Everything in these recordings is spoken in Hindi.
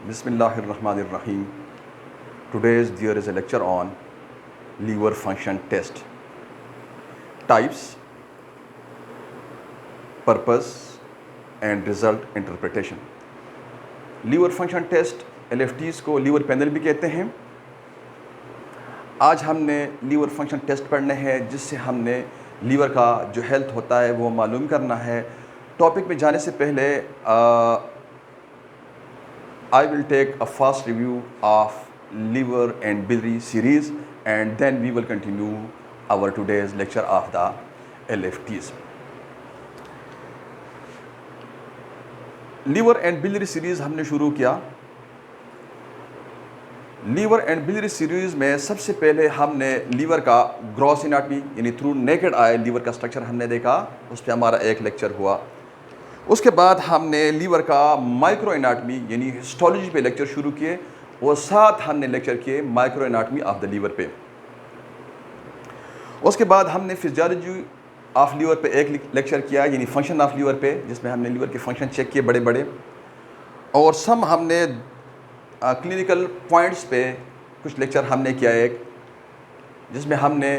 Bismillahirrahmanirrahim. Today there is a lecture on liver function test. Types, purpose and result interpretation. Liver function test LFTs को लीवर पैनल भी कहते हैं। आज हमने लीवर फंक्शन टेस्ट पढ़ने हैं जिससे हमने लीवर का जो हेल्थ होता है वो मालूम करना है। टॉपिक में जाने से पहले I will take a fast review of liver and biliary series and then we will continue our today's lecture of the LFTs. Liver and biliary series हमने शुरू किया। लीवर एंड बिलियरी सीरीज़ में सबसे पहले हमने लीवर का ग्रॉस एनाटॉमी यानी थ्रू नेकेड आई लीवर का स्ट्रक्चर हमने देखा, उस पर हमारा एक लेक्चर हुआ। उसके बाद हमने लीवर का माइक्रो एनाटॉमी यानी हिस्टोलॉजी पे लेक्चर शुरू किए और साथ हमने लेक्चर किए micro anatomy of the liver पे। उसके बाद हमने फिजियोलॉजी ऑफ लीवर पे एक लेक्चर किया यानी फंक्शन ऑफ लीवर पे, जिसमें हमने लीवर के फंक्शन चेक किए बड़े बड़े, और सम हमने क्लिनिकल पॉइंट्स पे कुछ लेक्चर हमने किया एक, जिसमें हमने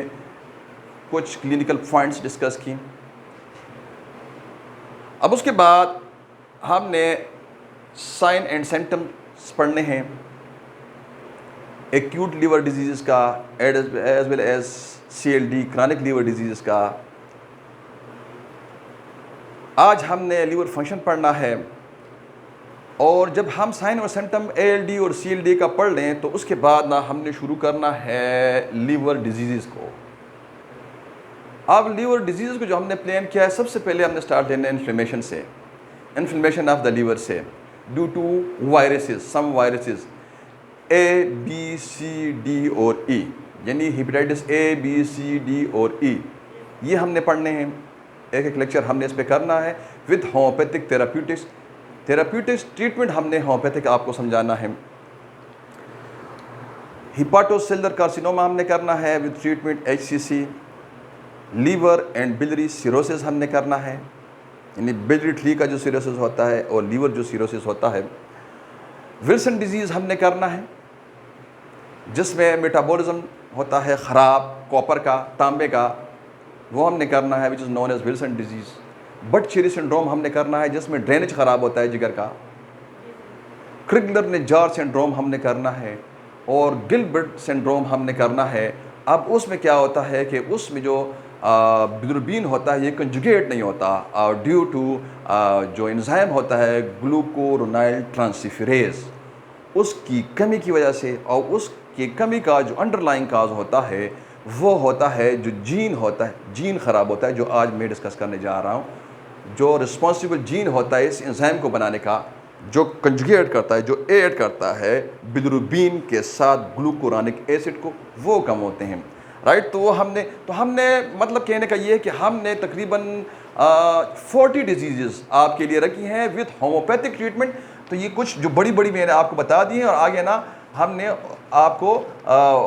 कुछ क्लिनिकल पॉइंट्स डिस्कस की। अब उसके बाद हमने साइन एंड सिम्टम्स पढ़ने हैं एक्यूट लीवर डिजीज़ का as well as CLD chronic liver disease का। आज हमने लीवर फंक्शन पढ़ना है, और जब हम साइन और सिम्टम ALD और CLD का पढ़ लें तो उसके बाद ना हमने शुरू करना है लीवर डिजीज़ को। अब लीवर डिजीज़ को जो हमने प्लान किया है, सबसे पहले हमने स्टार्ट देना है इन्फ्लेमेशन से, इन्फ्लेमेशन ऑफ द लीवर से due to viruses, some viruses A, B, C, D और E, यानी hepatitis A, B, C, D और E, ये हमने पढ़ने हैं। एक एक लेक्चर हमने इस पर करना है with homeopathic therapeutics. Therapeutics treatment हमने होम्योपैथिक आपको समझाना है। हिपाटोसेलुलर कार्सिनोमा हमने करना है with treatment HCC। Liver and biliary cirrhosis हमने करना है, यानी बिलियरी ट्री का जो सिरोसिस होता है और लीवर जो सिरोसिस होता है। विल्सन डिजीज़ हमने करना है जिसमें मेटाबॉलिज्म होता है ख़राब कॉपर का, तांबे का, वो हमने करना है which is known as Wilson disease. Budd Chiari syndrome हमने करना है जिसमें ड्रेनेज ख़राब होता है जिगर का। क्रिगलर-जार सिंड्रोम हमने करना है, और गिलबर्ट सिंड्रोम हमने करना है। अब उसमें क्या होता है कि उसमें जो बिलिरुबिन होता है ये कंजुगेट नहीं होता ड्यू टू जो एंजाइम होता है ग्लूकोरोनाइल ट्रांसफेरेज, उसकी कमी की वजह से, और उसकी कमी का जो अंडरलाइंग काज होता है वो होता है जो जीन होता है, जीन ख़राब होता है, जो आज मैं डिस्कस करने जा रहा हूँ। जो रिस्पॉन्सिबल जीन होता है इस एंजाइम को बनाने का, जो कंजुगेट करता है, जो ऐड करता है बिलिरुबिन के साथ ग्लूकोरोनिक एसिड को, वो कम होते हैं, राइट। तो वो हमने मतलब कहने का ये है कि हमने तकरीबन 40 डिजीज़ आपके लिए रखी हैं विद होम्योपैथिक ट्रीटमेंट। तो ये कुछ जो बड़ी बड़ी मैंने आपको बता दी हैं, और आगे ना हमने आपको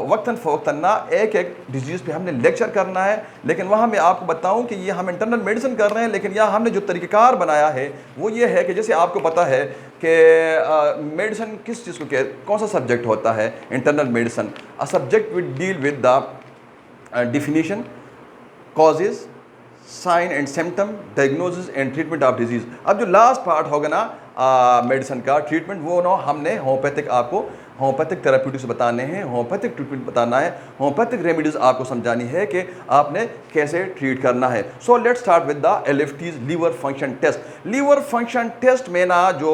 वक्तन फ़वक्तन ना एक एक डिजीज़ पे हमने लेक्चर करना है। लेकिन वहाँ मैं आपको बताऊँ कि ये हम इंटरनल मेडिसिन कर रहे हैं, लेकिन यहाँ हमने जो तरीक़ाकार बनाया है वो ये है कि जैसे आपको पता है कि मेडिसिन किस चीज़ को कौन सा सब्जेक्ट होता है, internal medicine a subject will deal with the definition, causes, sign and symptom, diagnosis and treatment of disease। अब जो लास्ट पार्ट होगा ना मेडिसिन का ट्रीटमेंट, वो ना हमने होम्योपैथिक आपको होम्योपैथिक थेराप्यूटिक्स बताने हैं, होम्योपैथिक ट्रीटमेंट बताना है, होम्योपैथिक रेमेडीज़ आपको समझानी है कि आपने कैसे ट्रीट करना है। So let's start with the LFTs liver function test. Liver function test में ना जो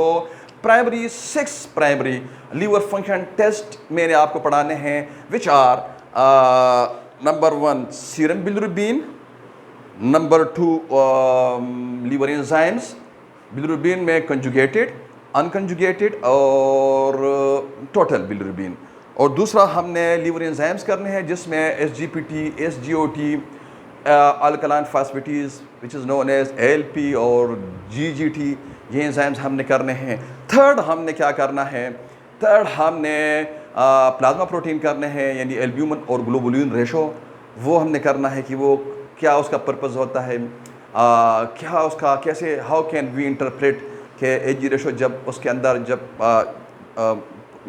primary 6 primary liver function test मैंने आपको पढ़ाने हैं which are number 1 serum bilirubin, number 2 liver enzymes, bilirubin में कंजुगेटेड, अनकंजुगेटेड और टोटल बिलिरुबिन, और दूसरा हमने लीवर एंजाइम्स करने हैं जिसमें SGPT, SGOT, alkaline phosphatase which is known as ALP और GGT, ये एंजाइम्स हमने करने हैं। थर्ड हमने क्या करना है, थर्ड हमने प्लाज्मा प्रोटीन करने हैं, यानी एल्ब्यूमिन और ग्लोबुलिन रेशो, वो हमने करना है कि वो क्या उसका पर्पस होता है, क्या उसका कैसे हाउ कैन वी इंटरप्रेट कि AG रेशो जब उसके अंदर जब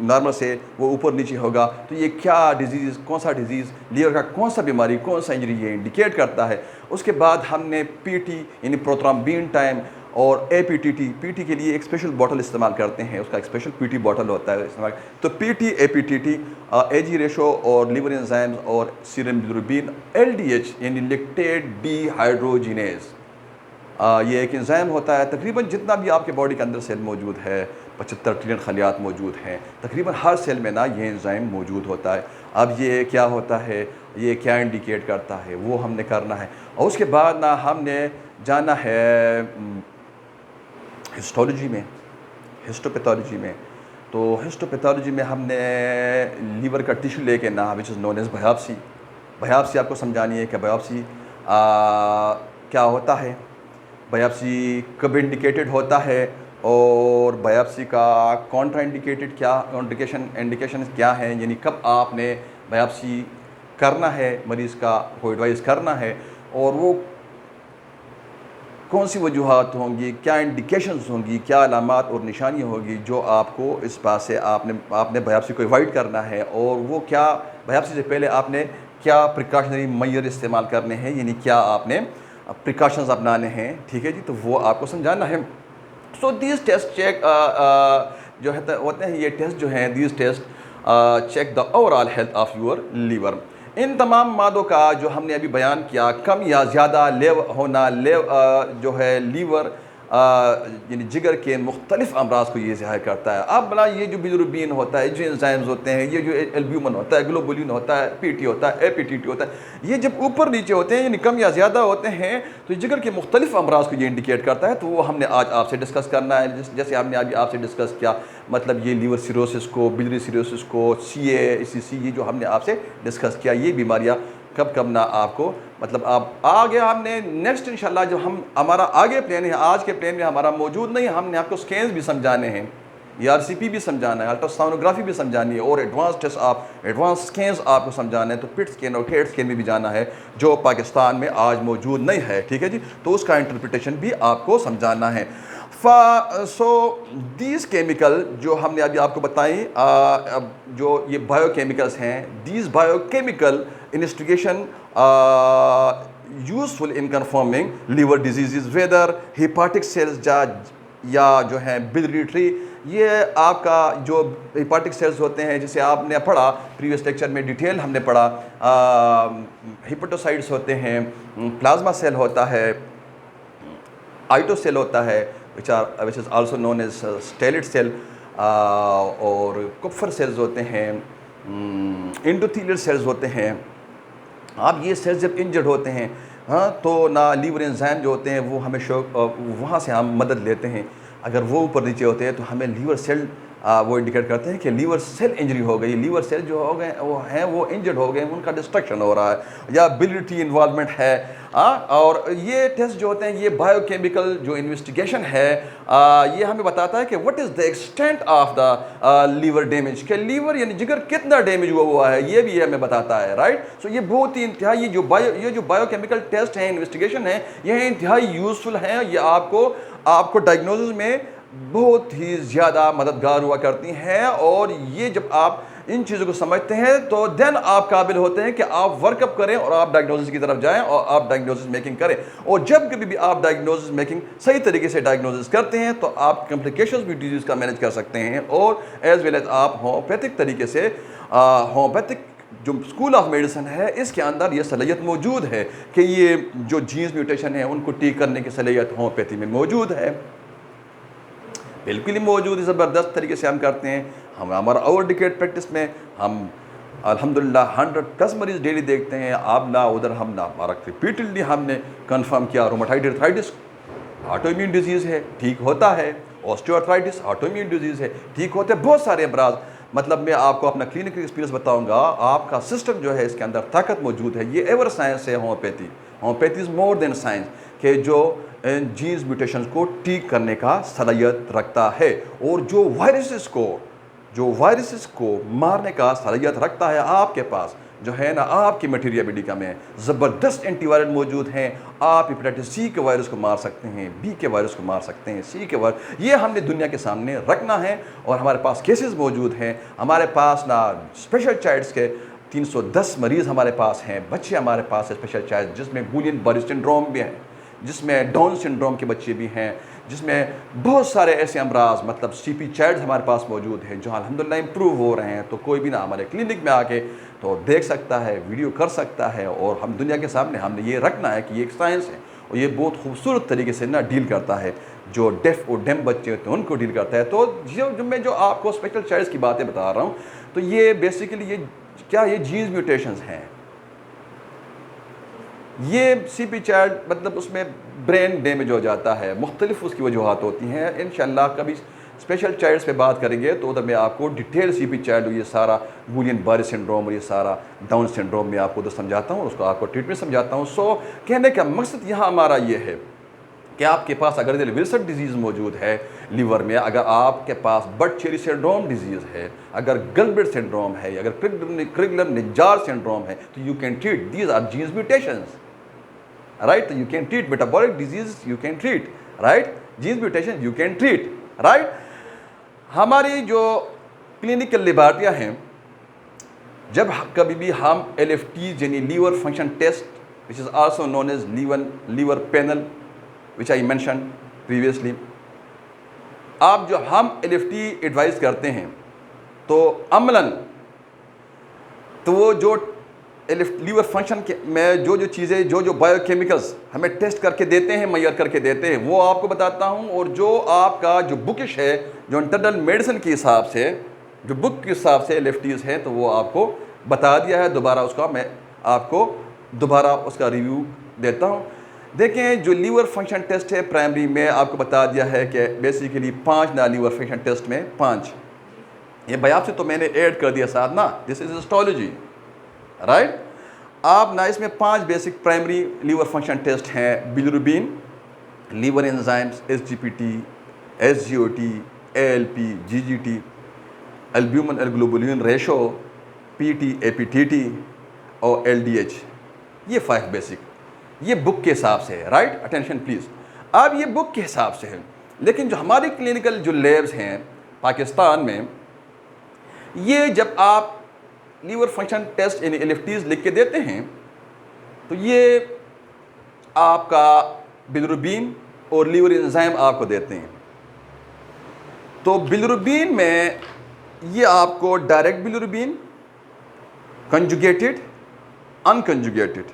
नॉर्मल से वो ऊपर नीचे होगा, तो ये क्या डिजीज़, कौन सा डिजीज़, लीवर का कौन सा बीमारी, कौन सा इंजरी ये इंडिकेट करता है। उसके बाद हमने पीटी यानी प्रोथ्राम्बिन टाइम और एपीटीटी, पीटी के लिए एक स्पेशल बॉटल इस्तेमाल करते हैं, उसका एक स्पेशल पीटी बॉटल होता है इस्तेमाल। तो पीटी, एपीटीटी, एजी रेशो और लिवर एंजाइम्स और सीरम बिलिरुबिन, एलडीएच यानी लैक्टेट डिहाइड्रोजिनेज, ये एक एंजाइम होता है। तकरीबन जितना भी आपके बॉडी के अंदर सेल मौजूद है, 75 ट्रिलियन खलियात मौजूद हैं, तकरीबन हर सेल में ना ये एंजाइम मौजूद होता है। अब ये क्या होता है, ये क्या इंडिकेट करता है, वो हमने करना है। और उसके बाद ना हमने जाना है हिस्टोलॉजी में, हिस्टोपैथोलॉजी में। तो हिस्टोपैथोलॉजी में हमने लीवर का टिश्यू लेके ना, which is known as biopsy. Biopsy आपको समझानी है कि बायोप्सी क्या होता है, बायोप्सी कब इंडिकेटेड होता है और बायोप्सी का कॉन्ट्राइंडिकेटेड क्या इंडिकेशन क्या है, यानी कब आपने बायोप्सी करना है, मरीज़ का को एडवाइस करना है, और वो कौन सी वजूहात होंगी, क्या इंडिकेशंस होंगी, क्या अलामात और निशानी होगी जो आपको इस बात से आपने बायोप्सी को अवॉइड करना है, और वो क्या बायोप्सी से पहले आपने क्या प्रिकॉशनरी मेजर इस्तेमाल करने हैं, यानी क्या आपने प्रिकॉशंस अपनाने हैं। ठीक है जी, तो वो आपको समझाना है। सो दीज टेस्ट चेक जो है होते हैं, ये टेस्ट जो हैं, these test check the overall health of your liver. इन तमाम मादों का जो हमने अभी बयान किया, कम या ज़्यादा होना जो है लीवर यानी जिगर के मुख्तलिफ अमराज को ये ज़ाहिर करता है। अब बना ये जो बिलिरुबिन होता है, जो एंजाइम्स होते हैं, ये जो एल्ब्यूमिन होता है, ग्लोबुलिन होता है, पीटी होता है, एपीटीटी होता है, ये जब ऊपर नीचे होते हैं यानी कम या ज़्यादा होते हैं, तो जिगर के मुख्तलिफ अमराज को ये इंडिकेट करता है। तो वो हमने आज आपसे डिस्कस करना है। जैसे हमने अभी आपसे डिस्कस किया, मतलब ये लीवर सिरोसिस को, बिलियरी सिरोसिस को, CA, ये जो हमने आपसे डिस्कस किया, ये बीमारियाँ कब कब ना आपको, मतलब आप आगे हमने नेक्स्ट इंशाल्लाह जो हमारा आगे प्लान है, आज के प्लान में हमारा मौजूद नहीं, हमने आपको स्कैन्स भी समझाने हैं, ERCP भी समझाना है, अल्ट्रासोनोग्राफी भी समझानी है, और एडवांस टेस्ट एडवांस स्कैन्स आपको समझाना है। तो पिट स्कैन और हेड स्कैन में भी जाना है जो पाकिस्तान में आज मौजूद नहीं है। ठीक है जी, तो उसका इंटरप्रिटेशन भी आपको समझाना है। सो दीज केमिकल जो हमने अभी आपको बताई, जो ये बायोकेमिकल्स हैं, these biochemical investigation useful in confirming liver disease, whether hepatic cells या जो है बिलियरी ट्री। ये आपका जो हेपाटिक सेल्स होते हैं, जिसे आपने पढ़ा प्रीवियस लेक्चर में, डिटेल हमने पढ़ा, हेपेटोसाइट्स होते हैं, प्लाज्मा सेल होता है, आइटोसेल होता है, which is also known as stellate cell, और कुप्फर सेल्स होते हैं, एंडोथेलियल सेल्स होते हैं। अब ये सेल्स जब इंजर्ड होते हैं, हाँ, तो ना लीवर एंजाइम जो होते हैं वो हमें वहाँ से हम मदद लेते हैं। अगर वो ऊपर नीचे होते हैं तो हमें लीवर सेल वो इंडिकेट करते हैं कि लीवर सेल इंजरी हो गई, लीवर सेल जो हो गए वो इंजर्ड हो गए, उनका डिस्ट्रक्शन हो रहा है, या बिलियरी इन्वॉल्वमेंट है। और ये टेस्ट जो होते हैं, ये बायोकेमिकल जो इन्वेस्टिगेशन है, ये हमें बताता है कि what is the extent of the liver damage, कि लीवर यानी जिगर कितना डैमेज हुआ है, ये भी हमें बताता है। राइट, सो ये बहुत ही इंतहाई जो बायोकेमिकल टेस्ट हैं, इन्वेस्टिगेशन है, ये इंतहाई यूजफुल हैं। ये आपको डायग्नोसिस में बहुत ही ज़्यादा मददगार हुआ करती हैं। और ये जब आप इन चीज़ों को समझते हैं तो देन आप काबिल होते हैं कि आप वर्कअप करें और आप डायग्नोसिस की तरफ जाएं और आप डायग्नोसिस मेकिंग करें। और जब कभी भी आप डायग्नोसिस मेकिंग सही तरीके से डायग्नोसिस करते हैं तो आप कॉम्प्लिकेशंस भी डिजीज़ का मैनेज कर सकते हैं, और एज वेल एज आप होम्योपैथिक तरीके से, होम्योपैथिक जो स्कूल ऑफ मेडिसिन है, इसके अंदर ये सलाहियत मौजूद है कि ये जो जीन्स म्यूटेशन है उनको ठीक करने की सलाहियत होम्योपैथी में मौजूद है, बिल्कुल ही मौजूद है। ज़बरदस्त तरीके से हम करते हैं। हम हमारा ओवर डिकेड प्रैक्टिस में हम अल्हम्दुलिल्लाह 100+ मरीज़ डेली देखते हैं। अब ना उधर हम ना, हमारा रिपीटेडली हमने कंफर्म किया रोमेटॉइड आर्थराइटिस ऑटोइम्यून डिजीज़ है, ठीक होता है, ऑस्टियोआर्थराइटिस ऑटोइम्यून डिजीज़ है, ठीक होते हैं। बहुत सारे अमराज, मतलब मैं आपको अपना क्लिनिकल एक्सपीरियंस बताऊंगा, आपका सिस्टम जो है इसके अंदर ताकत मौजूद है। ये एवर साइंस है homeopathy. Homeopathy is more than science, कि जो जीन्स म्यूटेशंस को ठीक करने का सलाहियत रखता है, और जो वायरसेस को मारने का सलाहियत रखता है आपके पास, जो है ना आपके मटेरिया मेडिका में ज़बरदस्त एंटीवायरल मौजूद हैं। आप हेपेटाइटिस सी के वायरस को मार सकते हैं, बी के वायरस को मार सकते हैं, सी के वायरस, ये हमने दुनिया के सामने रखना है। और हमारे पास केसेस मौजूद हैं, हमारे पास ना स्पेशल चाइल्ड्स के 310 मरीज़ हमारे पास हैं, बच्चे हमारे पास है स्पेशल चाइल्ड, जिसमें गुलियन बरी सिंड्रोम भी है, जिसमें डाउन सिंड्रोम के बच्चे भी हैं, जिसमें बहुत सारे ऐसे अमराज मतलब सीपी चाइल्ड्स हमारे पास मौजूद हैं जो अल्हम्दुलिल्लाह इम्प्रूव हो रहे हैं। तो कोई भी ना हमारे क्लिनिक में आके तो देख सकता है, वीडियो कर सकता है, और हम दुनिया के सामने हमने ये रखना है कि ये एक साइंस है और ये बहुत खूबसूरत तरीके से ना डील करता है। जो डेफ और डेम बच्चे होते हैं उनको डील करता है। तो जो मैं जो आपको स्पेशल चाइल्ड्स की बातें बता रहा हूँ, तो ये बेसिकली ये क्या ये जीन्स म्यूटेशंस हैं। ये सीपी चाइल्ड मतलब उसमें ब्रेन डैमेज हो जाता है, मुख्तलिफ उसकी वजूहत होती हैं। इंशाल्लाह कभी स्पेशल चाइल्ड्स पे बात करेंगे तो उधर मैं आपको डिटेल सीपी चाइल्ड, ये सारा गुलियन बरी सिंड्रोम और ये सारा डाउन सिंड्रोम में आपको उधर समझाता हूँ, उसको आपको ट्रीटमेंट समझाता हूँ। सो कहने का मकसद यहाँ हमारा ये है कि आपके पास अगर विल्सन डिजीज़ मौजूद है लीवर में, अगर आपके पास बर्ड-चेरी सिंड्रोम डिजीज़ है, अगर गलब्रेट सिंड्रोम है, अगर क्रिगलर निजार सिंड्रोम है, तो you can treat these are genes mutations, right. You can treat metabolic disease, you can treat, right, genes mutation you can treat, right. हमारी जो क्लिनिकल लेबॉरेटरियाँ हैं, जब कभी भी हम LFT यानी liver function test which is also known as liver panel which I mention previously, आप जो हम LFT एडवाइस करते हैं तो अमलन तो वो जो लीवर फंक्शन के में जो चीज़ें जो बायोकेमिकल्स हमें टेस्ट करके देते हैं, मैयर करके देते हैं, वो आपको बताता हूँ। और जो आपका जो बुकिश है, जो इंटरनल मेडिसिन के हिसाब से, जो बुक के हिसाब से LFTs है, तो वो आपको बता दिया है। दोबारा उसका मैं आपको दोबारा उसका रिव्यू देता हूँ। देखें, जो लीवर फंक्शन टेस्ट है प्राइमरी में आपको बता दिया है कि बेसिकली 5 ना लीवर फंक्शन टेस्ट में 5, ये बायोप्सी तो मैंने ऐड कर दिया साथ ना, दिस इज हिस्टोलॉजी, राइट। आप ना इसमें 5 basic primary liver function test हैं: bilirubin, liver enzymes, SGPT, SGOT, ALP, GGT, albumin globulin ratio, PT, APTT और LDH। ये 5 बेसिक, ये बुक के हिसाब से है, राइट। Attention please. अब ये बुक के हिसाब से है, लेकिन जो हमारी क्लिनिकल जो लैब्स हैं पाकिस्तान में, ये जब आप लीवर फंक्शन टेस्ट यानी LFTs लिख के देते हैं तो ये आपका बिलिरुबिन और लीवर एंजाइम आपको देते हैं। तो बिलिरुबिन में ये आपको डायरेक्ट बिलिरुबिन, कंजुगेटेड, अनकंजुगेटेड,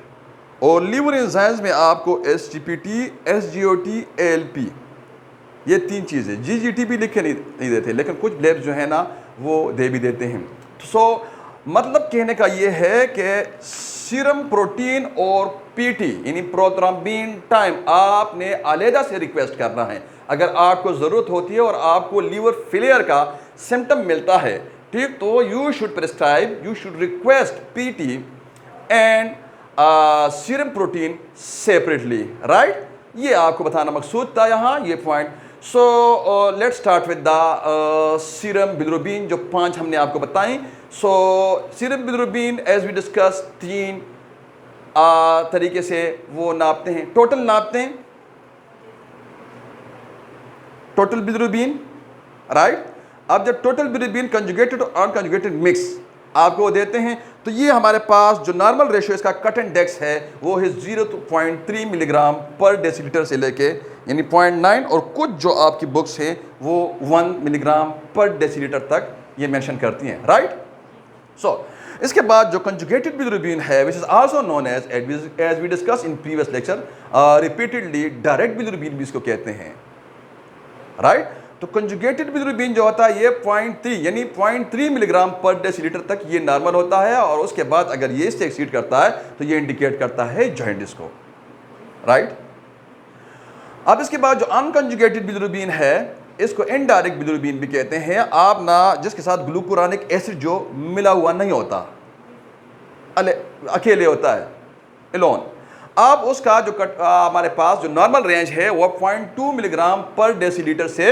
और लीवर एंजाइम्स में आपको SGPT, SGOT, ALP, ये 3 चीज़ें। GGT भी लिखे नहीं देते, लेकिन कुछ लैब्स जो है ना वो दे भी देते हैं। सो मतलब कहने का ये है कि सीरम प्रोटीन और PT यानी प्रोथ्रोम्बिन टाइम आपने अलहदा से रिक्वेस्ट करना है। अगर आपको ज़रूरत होती है और आपको लीवर फेलियर का सिम्टम मिलता है, ठीक, तो you should prescribe, you should request PT and serum protein separately, right. ये आपको बताना मकसूद था यहाँ, ये point. So let's start with the serum bilirubin, जो 5 हमने आपको बताई। So serum bilirubin as we discuss 3 तरीके से वो नापते हैं, टोटल नापते हैं, टोटल बिलिरुबिन, राइट। अब जब टोटल बिलिरुबिन कंजुगेटेड और अनकंजुगेटेड मिक्स आपको देते हैं, तो ये हमारे पास जो नॉर्मल रेशियो इसका कट एंड डेक्स है वो है 0.3 मिलीग्राम पर डेसीलीटर से लेके यानी 0.9, और कुछ जो आपकी बुक्स हैं वो 1 मिलीग्राम पर डेसीलीटर तक ये मेंशन करती हैं, राइट। सो इसके बाद जो कंजुगेटेड बिलिरुबिन है which is also known as we discuss in previous lecture repeatedly, direct bilirubin भी इसको कहते हैं, राइट। तो कंजुगेटेड बिलिरुबिन जो होता है ये 0.3 यानी 0.3 मिलीग्राम पर डेसीलीटर तक ये नॉर्मल होता है, और उसके बाद अगर ये इससे एक्सीड करता है तो ये इंडिकेट करता है जॉन्डिस को, राइट। अब इसके बाद जो अनकंजुगेटेड बिलिरुबिन है इसको इनडायरेक्ट बिलिरुबिन भी कहते हैं। आप ना जिसके साथ ग्लूकुरानिक एसिड जो मिला हुआ नहीं होता, अकेले होता है, एलोन, अब उसका जो हमारे पास जो नॉर्मल रेंज है वो 0.2 मिलीग्राम पर डेसीलीटर से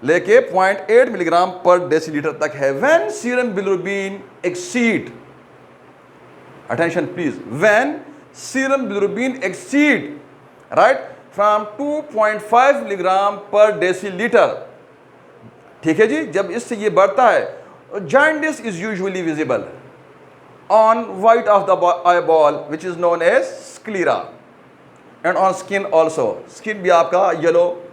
लेके 0.8 मिलीग्राम पर डेसीलीटर तक है। When serum bilirubin exceed attention please, when serum bilirubin exceed, right, from 2.5 milligram per deciliter, ठीक है जी, जब इससे ये बढ़ता है, jaundice is usually visible on white of the eyeball which is known as sclera, and on skin also, skin भी आपका येलो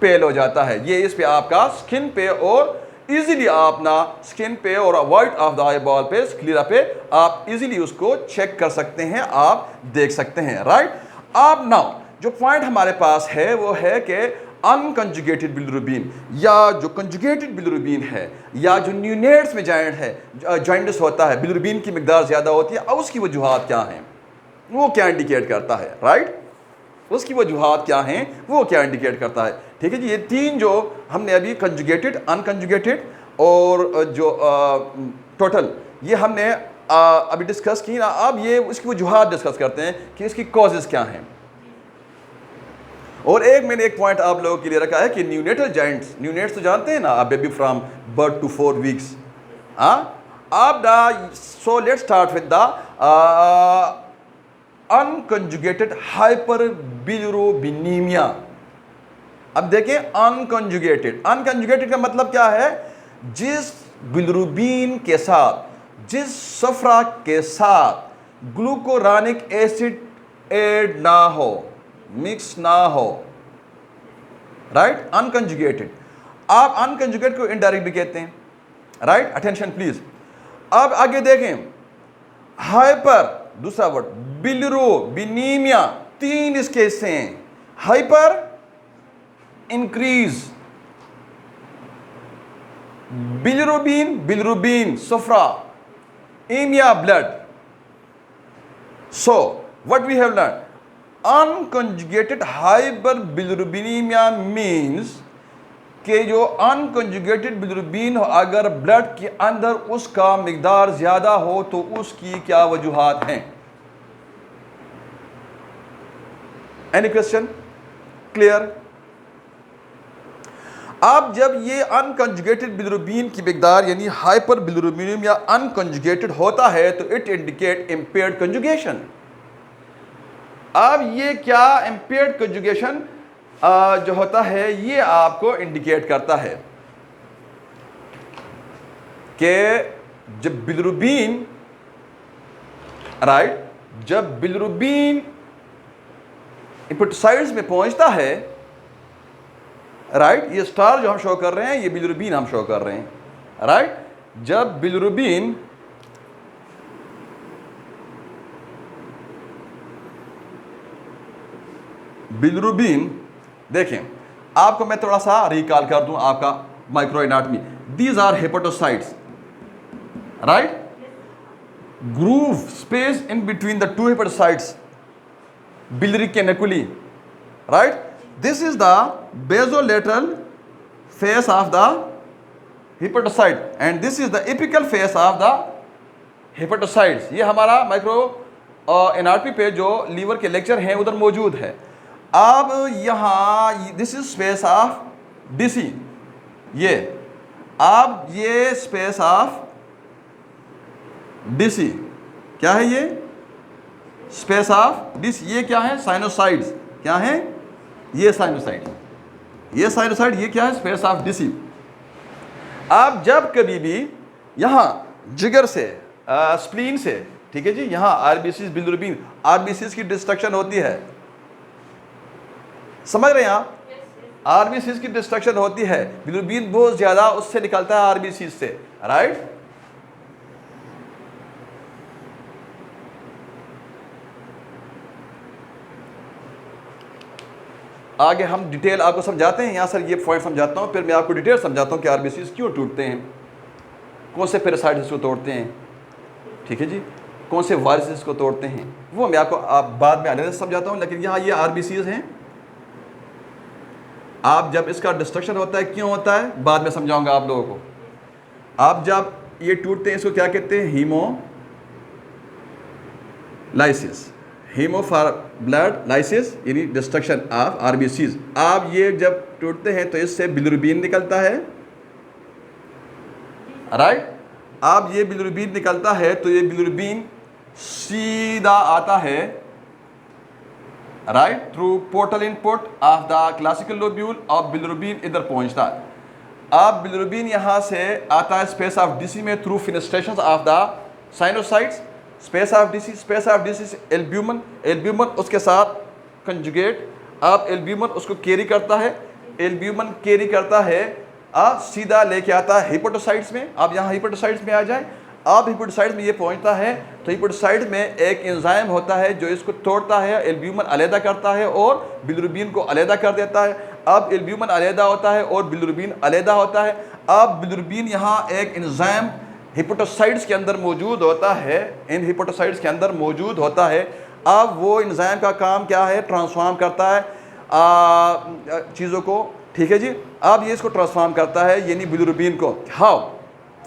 पेल हो जाता है। ये इस पे आपका स्किन पे और इजीली आप ना स्किन पे और white of the eye ball पे स्क्लीरा पे आप इजीली उसको चेक कर सकते हैं, आप देख सकते हैं, राइट। अब नाउ जो पॉइंट हमारे पास है वो है कि अनकंजुगेटेड बिलिरुबिन या जो कंजुगेटेड बिलिरुबिन है या जो न्यूनेट्स में जॉइंटिस होता है, बिलिरुबिन की मिकदार ज़्यादा होती है, अब उसकी वजूहात क्या हैं, वो क्या इंडिकेट करता है, राइट, उसकी वजूहात क्या हैं, वो क्या इंडिकेट करता है। ठीक है जी, ये तीन जो हमने अभी कंजुगेटेड, अनकंजुगेटेड और जो टोटल, ये हमने अभी डिस्कस की ना। अब ये उसकी वजूहात डिस्कस करते हैं कि इसकी कॉजेज़ क्या हैं। और मैंने एक पॉइंट आप लोगों के लिए रखा है कि न्यूनेटल जॉइंट्स, न्यूनेट्स तो जानते हैं ना, baby from birth to 4 weeks. अब so let's start with the unconjugated hyperbilirubinemia. अब देखें अनकंजुगेटेड का मतलब क्या है, जिस बिलिरुबिन के साथ, जिस सफरा के साथ ग्लूकोरानिक एसिड ऐड ना हो, मिक्स ना हो, राइट, अनकंजुगेटेड। आप अनकंजुगेट को इनडायरेक्ट भी कहते हैं, राइट, अटेंशन प्लीज। अब आगे देखें, हाइपर, दूसरा वर्ड बिलिरुबिनीमिया, 3 इसके हिस्से हैं, हाइपर इंक्रीज बिलिरुबिन सफरा, emia blood. So what we have learn, unconjugated hyperbilirubinemia means कि जो अनकंजुगेटेड बिलिरुबिन अगर ब्लड के अंदर उसका मिकदार ज़्यादा हो तो उसकी क्या वजूहात हैं। Any question, clear. अब जब ये अनकंजुगेटेड बिलिरुबिन की मिकदार यानी हाइपर बिलिरुबिनीमिया या अनकंजुगेटेड होता है तो इट इंडिकेट इंपेयर्ड कंजुगेशन। अब ये क्या इंपेयर्ड कंजुगेशन जो होता है ये आपको इंडिकेट करता है कि जब बिलिरुबिन, राइट, जब बिलिरुबिन हिपेटोसाइट्स में पहुंचता है, राइट, ये स्टार जो हम शो कर रहे हैं ये बिलिरुबिन हम शो कर रहे हैं, राइट। जब बिलिरुबिन देखें, आपको मैं थोड़ा सा रिकॉल कर दूं आपका micro anatomy. These are hepatocytes, right, groove space in between the 2 hepatocytes, biliary caneculi, right, this is the basolateral face of the hepatocyte and this is the apical face of the hepatocytes। ये हमारा माइक्रो एनाटॉमी पे जो लीवर के लेक्चर हैं उधर मौजूद है। अब यहाँ this is space of DC, ये अब ये स्पेस ऑफ डीसी क्या है, ये स्पेस ऑफ डिस, ये क्या है, साइनोसाइड्स, क्या है, ये साइनोसाइड, ये साइनोसाइड, ये क्या है, स्पेस ऑफ डिसी। आप जब कभी भी यहाँ जिगर से, स्प्लीन से, ठीक है जी, यहाँ आरबीसीज, बिलिरुबिन, आरबीसीज की डिस्ट्रक्शन होती है, समझ रहे हैं आप, आरबीसीज की डिस्ट्रक्शन होती है, बिलिरुबिन बहुत ज्यादा उससे निकलता है आरबीसीज से, राइट। आगे हम डिटेल आपको समझाते हैं, यहाँ सर ये पॉइंट समझाता हूँ, फिर मैं आपको डिटेल समझाता हूँ कि आरबीसीज क्यों टूटते हैं, कौन से पैरासाइट इसको तोड़ते हैं, ठीक है जी, कौन से वायरस इसको तोड़ते हैं, वो मैं आपको बाद में आने से समझाता हूँ। लेकिन यहाँ ये आरबीसीज हैं, आप जब इसका डिस्ट्रक्शन होता है क्यों होता है बाद में समझाऊंगा आप लोगों को। आप जब ये टूटते हैं इसको क्या कहते हैं, hemolysis, hemo for blood, lysis यानी डिस्ट्रक्शन ऑफ आरबीसीज। आप ये जब टूटते हैं तो इससे बिलिरुबिन निकलता है, राइट, आप ये बिलिरुबिन निकलता है तो ये बिलिरुबिन सीधा आता है right through portal input of the classical lobule और बिलिरुबिन इधर पहुंचता है। अब बिलिरुबिन यहाँ से आता है स्पेस ऑफ डीसी में through fenestration of the sinusoids. Space of Disse albumin, albumin उसके साथ कंजुगेट। अब एल्ब्यूमिन उसको कैरी करता है, एल्ब्यूमिन कैरी करता है सीधा लेके आता है हिपोटोसाइट्स में। अब यहाँ हिपोटोसाइट्स में आ जाए, अब हिपोटोसाइट्स में ये पहुंचता है तो हिपोटोसाइट्स में एक एंजाइम होता है जो इसको तोड़ता है, एल्ब्यूमिन अलग करता है और बिलिरुबिन को अलग कर देता है। अब एल्ब्यूमिन अलग होता है और बिलिरुबिन अलग होता है। अब बिलिरुबिन यहाँ एक एंजाइम हिपोटोसाइट्स के अंदर मौजूद होता है, इन हिपोटोसाइट्स के अंदर मौजूद होता है। अब वो एंजाइम का काम क्या है, ट्रांसफॉर्म करता है चीज़ों को, ठीक है जी। अब ये इसको ट्रांसफॉर्म करता है यानी बिलिरुबिन को। हाउ,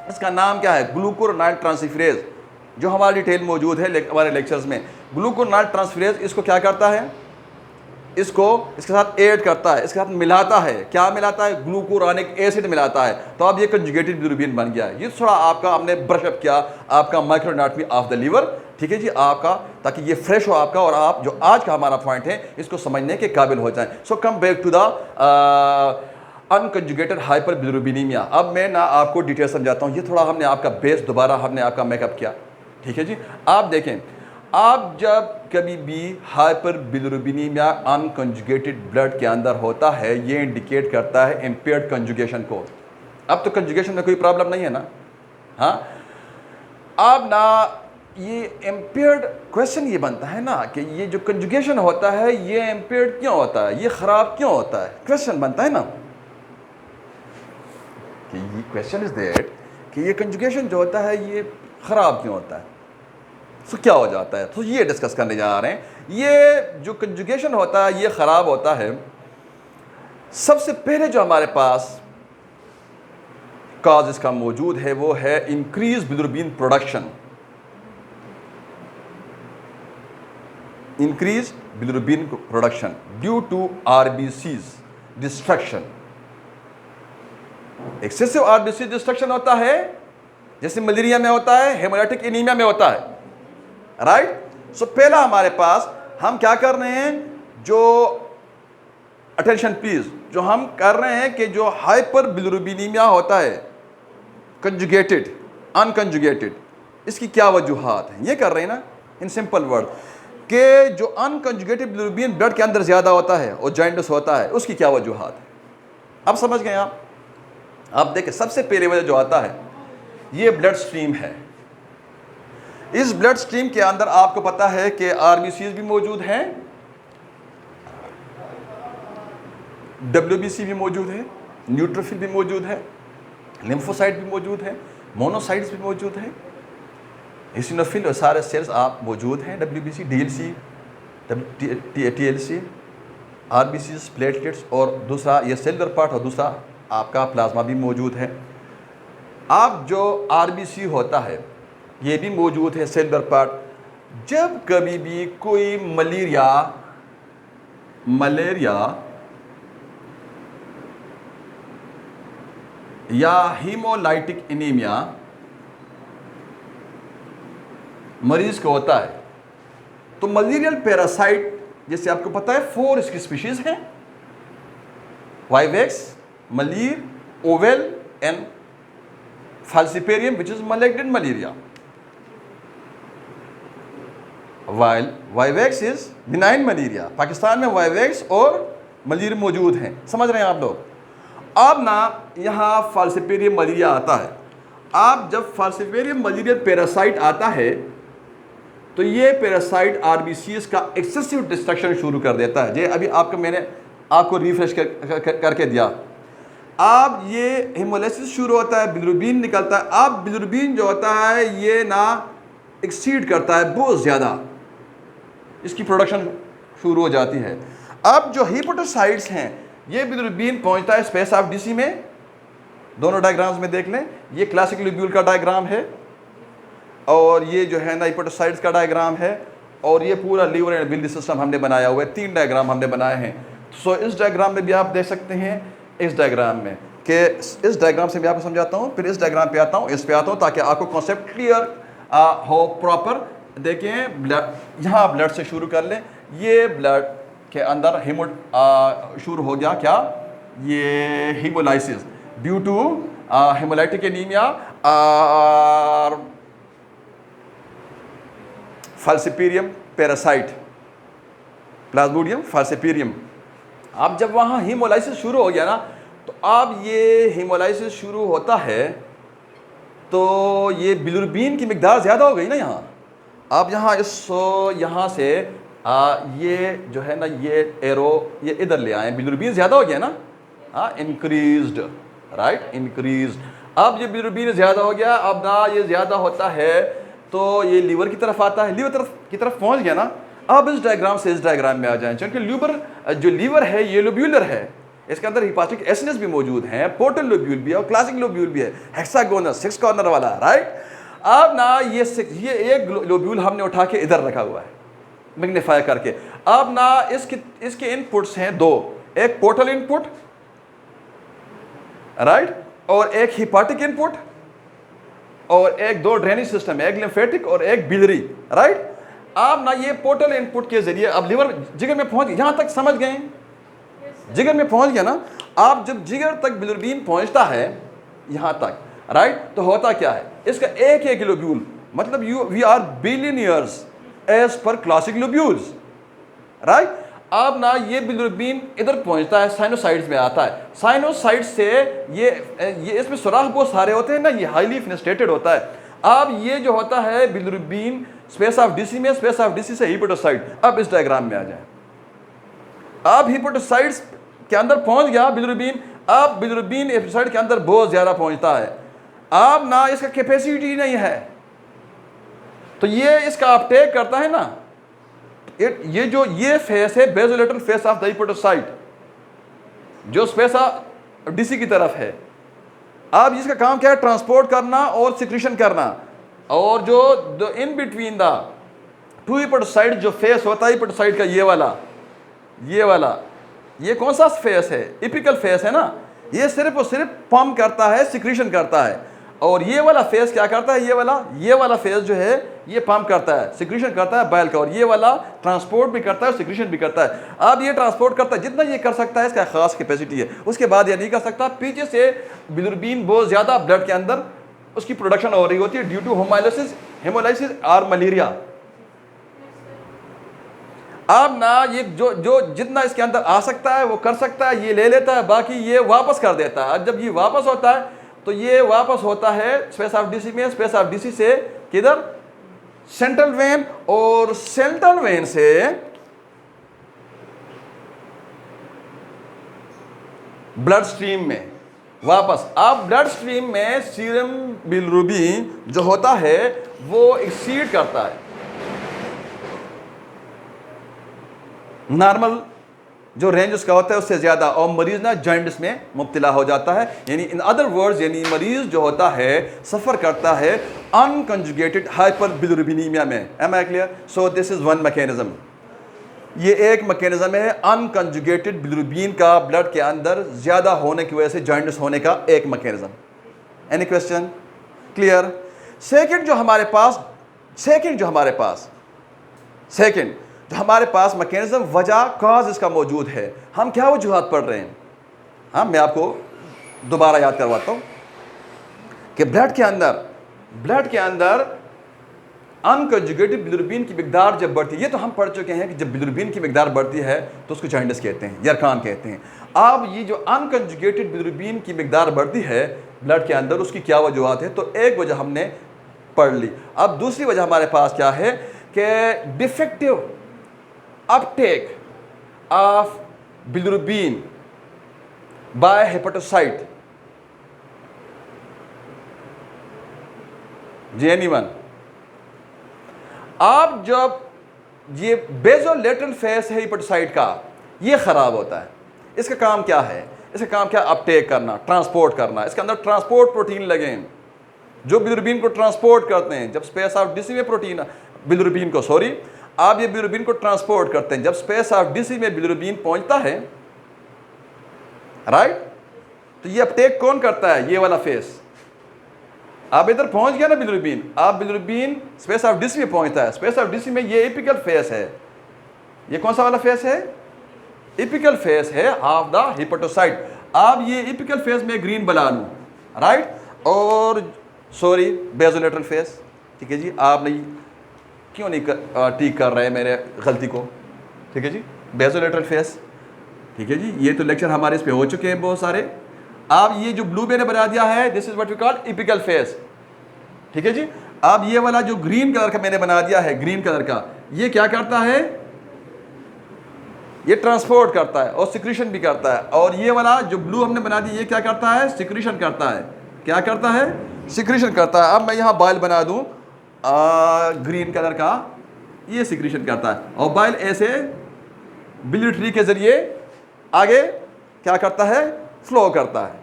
इसका नाम क्या है, ग्लूकोनाइल ट्रांसफरेज, जो हमारी डिटेल मौजूद है हमारे लेक्चर्स में। ग्लूकोनाइल ट्रांसफरेज इसको क्या करता है, इसको इसके साथ ऐड करता है, इसके साथ मिलाता है। क्या मिलाता है, ग्लूकोरानिक एसिड मिलाता है। तो अब ये कंजुगेटेड बिलिरुबिन बन गया है। ये थोड़ा आपका हमने ब्रशअप किया आपका micro anatomy of the liver, ठीक है जी आपका, ताकि ये फ्रेश हो आपका और आप जो आज का हमारा पॉइंट है इसको समझने के काबिल हो जाए। So come back to the unconjugated hyper bilirubinemia. अब मैं ना आपको डिटेल समझाता हूँ, ये थोड़ा हमने आपका बेस दोबारा हमने आपका मेकअप किया, ठीक है जी। आप देखें, आप जब कभी भी हाइपर बिलिरुबिनीमिया अनकंजुगेटेड ब्लड के अंदर होता है, ये इंडिकेट करता है इम्पेयर्ड कंजुगेशन को। अब तो कंजुगेशन में कोई प्रॉब्लम नहीं है ना, हाँ। अब ना ये इम्पेयर्ड क्वेश्चन ये बनता है ना कि ये जो कंजुगेशन होता है ये इम्पेयर्ड क्यों होता है, ये ख़राब क्यों होता है, क्वेश्चन बनता है ना कि ये क्वेश्चन इज दैट कि ये कंजुगेशन जो होता है ये ख़राब क्यों होता है, तो क्या हो जाता है। तो ये डिस्कस करने जा रहे हैं। ये जो कंजुगेशन होता है ये ख़राब होता है। सबसे पहले जो हमारे पास काज इसका मौजूद है वो है increase bilirubin production. Increase bilirubin production due to RBCs destruction. Excessive RBC destruction होता है, जैसे मलेरिया में होता है, हेमोलाइटिक एनीमिया में होता है, राइट। सो पहला हमारे पास हम क्या कर रहे हैं, जो अटेंशन प्लीज, जो हम कर रहे हैं कि जो हाइपर बिलिरुबिनीमिया होता है कंजुगेटेड अनकंजुगेटेड, इसकी क्या वजूहात हैं, ये कर रहे हैं ना इन सिंपल वर्ड कि जो अनकंजुगेटेड बिलिरुबिन ब्लड के अंदर ज़्यादा होता है और जॉइंटिस होता है, उसकी क्या वजूहात है। अब समझ गए आप देखें, सबसे पहले वजह जो आता है ये ब्लड स्ट्रीम है। इस ब्लड स्ट्रीम के अंदर आपको पता है कि आरबीसीज भी मौजूद हैं, डब्ल्यूबीसी भी मौजूद है, न्यूट्रोफिल भी मौजूद है, लिम्फोसाइट भी मौजूद है, मोनोसाइट्स भी मौजूद है, एसिनोफिल और सारे सेल्स आप मौजूद हैं, WBC, DLC, TLC, RBCs, platelets और दूसरा ये सेलुलर पार्ट और दूसरा आपका प्लाज्मा भी मौजूद है। आप जो आरबीसी होता है ये भी मौजूद है, सेलुलर पार्ट। जब कभी भी कोई मलेरिया या हीमोलाइटिक एनीमिया मरीज को होता है तो मलेरियल पैरासाइट, जैसे आपको पता है 4 इसकी स्पीशीज हैं, vivax, malariae, ovale and falciparum which is malignant malaria, while vivax is benign malaria. Pakistan में वाइवेक्स और मलेरिया मौजूद हैं, समझ रहे हैं आप लोग। अब ना यहाँ फाल्सिपेरियम मलेरिया आता है। आप जब फाल्सिपेरियम मलेरिया पैरासाइट आता है तो ये पैरासाइट आरबीसीज का एक्सेसिव डिस्ट्रक्शन शुरू कर देता है। ये अभी आपको मैंने आपको रिफ्रेश करके दिया। अब ये हेमोलाइसिस शुरू होता है, बिलिरुबिन निकलता है। अब बिलिरुबिन जो होता है ये ना एक्सीड करता है बहुत ज़्यादा, इसकी प्रोडक्शन शुरू हो जाती है। अब जो हिपोटोसाइट्स हैं ये बिलिरुबिन पहुंचता है स्पेस ऑफ डीसी में। दोनों डायग्राम्स में देख लें, ये क्लासिक लोब्यूल का डायग्राम है और ये जो है ना हिपोटोसाइट्स का डायग्राम है, और ये पूरा लीवर एंड बिली सिस्टम हमने बनाया हुआ है। 3 डायग्राम हमने बनाए हैं। सो इस डायग्राम में भी आप देख सकते हैं, इस डायग्राम में कि इस डायग्राम से मैं आपको समझाता हूँ, फिर इस डायग्राम पे आता हूँ, इस पे आता हूँ, ताकि आपको कॉन्सेप्ट क्लियर हो प्रॉपर देखें ब्लड, यहाँ ब्लड से शुरू कर लें, ये ब्लड के अंदर शुरू हो गया क्या, ये hemolysis due to hemolytic anemia और फाल्सिपेरियम पैरासाइट, प्लाज्मोडियम फाल्सिपेरियम। अब जब वहाँ हीमोलाइसिस शुरू हो गया ना, तो अब ये हीमोलाइसिस शुरू होता है तो ये बिलिरुबिन की मिकदार ज़्यादा हो गई ना यहाँ। अब यहाँ से ये जो है ना, ये एरो ये इधर ले आए, बिलिरुबिन ज़्यादा हो गया ना, इंक्रीज्ड, राइट, इंक्रीज्ड। अब ये बिलिरुबिन ज़्यादा हो गया, अब ना ये ज़्यादा होता है तो ये लीवर की तरफ आता है, लीवर की तरफ पहुँच गया ना। अब इस डायग्राम से इस डायग्राम में आ जाएं, क्योंकि लीवर है ये लोब्यूलर है, इसके अंदर हिपाटिक एसिड्स भी मौजूद हैं, पोर्टल लोब्यूल भी है और क्लासिक लोब्यूल भी है, हेक्सागोनस 6 कॉर्नर वाला, राइट। अब ना ये एक लोब्यूल हमने उठा के इधर रखा हुआ है मैग्नीफाई करके। अब ना इसके इनपुट्स हैं दो, एक पोर्टल इनपुट, राइट, और एक हिपाटिक इनपुट, और एक दो ड्रेनेज सिस्टम, एक लिम्फेटिक और एक बिलरी, राइट। अब ना ये पोर्टल इनपुट के जरिए अब लिवर जिगर में पहुंच, यहां तक समझ गए, जिगर में पहुंच गया ना। आप जब जिगर तक बिलिरुबिन पहुंचता है यहां तक, राइट, तो होता क्या है, इसका एक लोब्यूल, मतलब we are billionaires as per classic lobules, right. अब ना ये बिलिरुबिन इधर पहुंचता है, साइनोसाइड्स में आता है, साइनोसाइड से ये इसमें सुराख बहुत सारे होते हैं ना, ये हाईली फेनेस्ट्रेटेड होता है। अब ये जो होता है बिलिरुबिन स्पेस ऑफ डीसी में, स्पेस ऑफ डीसी से हिपेटोसाइट। अब इस डायग्राम में आ जाए, अब हिपेटोसाइट्स के अंदर पहुंच गया बिलिरुबिन। अब बिलिरुबिन हिपेटोसाइट के अंदर बहुत ज़्यादा पहुंचता है, अब ना इसका कैपेसिटी नहीं है, तो ये इसका अपटेक करता है ना। ये फेस है बेसोलेटरल फेस ऑफ द हिपेटोसाइट, जो स्पेस ऑफ डीसी की तरफ है। अब इसका काम क्या है, ट्रांसपोर्ट करना और सिक्रीशन करना। और जो इन बिटवीन द टू हिपेटोसाइट जो फेस होता है हिपेटोसाइट का, ये कौन सा फेस है, एपिकल फेस है ना, ये सिर्फ और सिर्फ पंप करता है, सिक्रीशन करता है। और ये वाला फेस क्या करता है, ये वाला फेस जो है ये पंप करता है, सिक्रीशन करता है बाइल का, और ये वाला ट्रांसपोर्ट भी करता है और सिक्रीशन भी करता है। अब ये ट्रांसपोर्ट करता है, जितना ये कर सकता है इसका खास कैपेसिटी है, उसके बाद ये नहीं कर सकता। पीछे से बिलिरुबिन बहुत ज़्यादा ब्लड के अंदर उसकी प्रोडक्शन हो रही होती है ड्यू टू हेमोलाइसिस और मलेरिया। अब ना ये जो जितना इसके अंदर आ सकता है वो कर सकता है, ये ले लेता है, बाकी ये वापस कर देता है। जब ये वापस होता है तो ये वापस होता है स्पेस ऑफ डीसी में, स्पेस ऑफ डीसी से किधर, सेंट्रल वेन, और सेंट्रल वेन से ब्लड स्ट्रीम में वापस। अब ब्लड स्ट्रीम में सीरम बिलिरुबिन जो होता है वो एक्सीड करता है नॉर्मल जो रेंज उसका होता है उससे ज़्यादा, और मरीज़ ना जॉइंटिस में मुब्तला हो जाता है। यानी इन अदर वर्ड्स, यानी मरीज़ जो होता है सफ़र करता है अनकंजुगेटेड हाइपर बिलिरुबिनीमिया में। Am I clear? So this is one mechanism, ये एक मैकेनिज्म है अनकंजुगेटेड बिलिरुबिन का ब्लड के अंदर ज़्यादा होने की वजह से जॉइंटिस होने का एक mechanism. Any question? Clear? Second जो हमारे पास मैकेनिज्म, वजह, कॉज इसका मौजूद है। हम क्या वजूहात पढ़ रहे हैं? हाँ, मैं आपको दोबारा याद करवाता हूँ कि ब्लड के अंदर अनकंजुगेटेड बिलिरुबिन की मिकदार जब बढ़ती है, ये तो हम पढ़ चुके हैं कि जब बिलिरुबिन की मिकदार बढ़ती है तो उसको जॉइंटिस कहते हैं, यरकान कहते हैं। अब ये जो अनकंजुगेटेड बिलिरुबिन की मिकदार बढ़ती है ब्लड के अंदर, उसकी क्या वजूहात है? तो एक वजह हमने पढ़ ली। अब दूसरी वजह हमारे पास क्या है कि defective uptake of bilirubin by hepatocyte. JNE1। अब जब ये बेसोलेटरल फेस है हिपेटोसाइट का, ये ख़राब होता है। इसका काम क्या है? इसका काम क्या? अपटेक करना, ट्रांसपोर्ट करना। इसके अंदर ट्रांसपोर्ट प्रोटीन लगे हैं जो बिलिरुबिन को ट्रांसपोर्ट करते हैं। जब स्पेस ऑफ डीसी में प्रोटीन बिलिरुबिन को आप ये बिलिरुबिन को ट्रांसपोर्ट करते हैं। जब स्पेस ऑफ डीसी में बिलिरुबिन पहुंचता है, राइट, तो ये अपटेक कौन करता है? ये वाला फेस। आप इधर पहुंच गया ना बिलिरुबिन, आप बिलिरुबिन स्पेस ऑफ डिसी में पहुंचता है। स्पेस ऑफ डिसी में ये एपिकल फेस है। ये कौन सा वाला फेस है? एपिकल फेस है ऑफ द हेपेटोसाइट। अब ये एपिकल फेस में ग्रीन बना लूँ, राइट, और सॉरी बेसोलेटरल फेस, ठीक है जी। आप नहीं क्यों नहीं ठीक कर रहे मेरे गलती को, ठीक है जी। बेसोलेटरल फेस, ठीक है जी। ये तो लेक्चर हमारे इस पे हो चुके हैं बहुत सारे। आप ये जो ब्लू मैंने बना दिया है, this is what we call apical face, ठीक है जी। अब ये वाला जो ग्रीन कलर का मैंने बना दिया है, ग्रीन कलर का, ये क्या करता है? ये ट्रांसपोर्ट करता है और सिक्रीशन भी करता है। और ये वाला जो ब्लू हमने बना दिया, ये क्या करता है? सिक्रीशन करता है। क्या करता है? सिक्रीशन करता है। अब मैं यहाँ बाइल बना दूँ ग्रीन कलर का, ये सिक्रीशन करता है। और बाइल ऐसे बिलियरी ट्री के जरिए आगे क्या करता है? फ्लो करता है।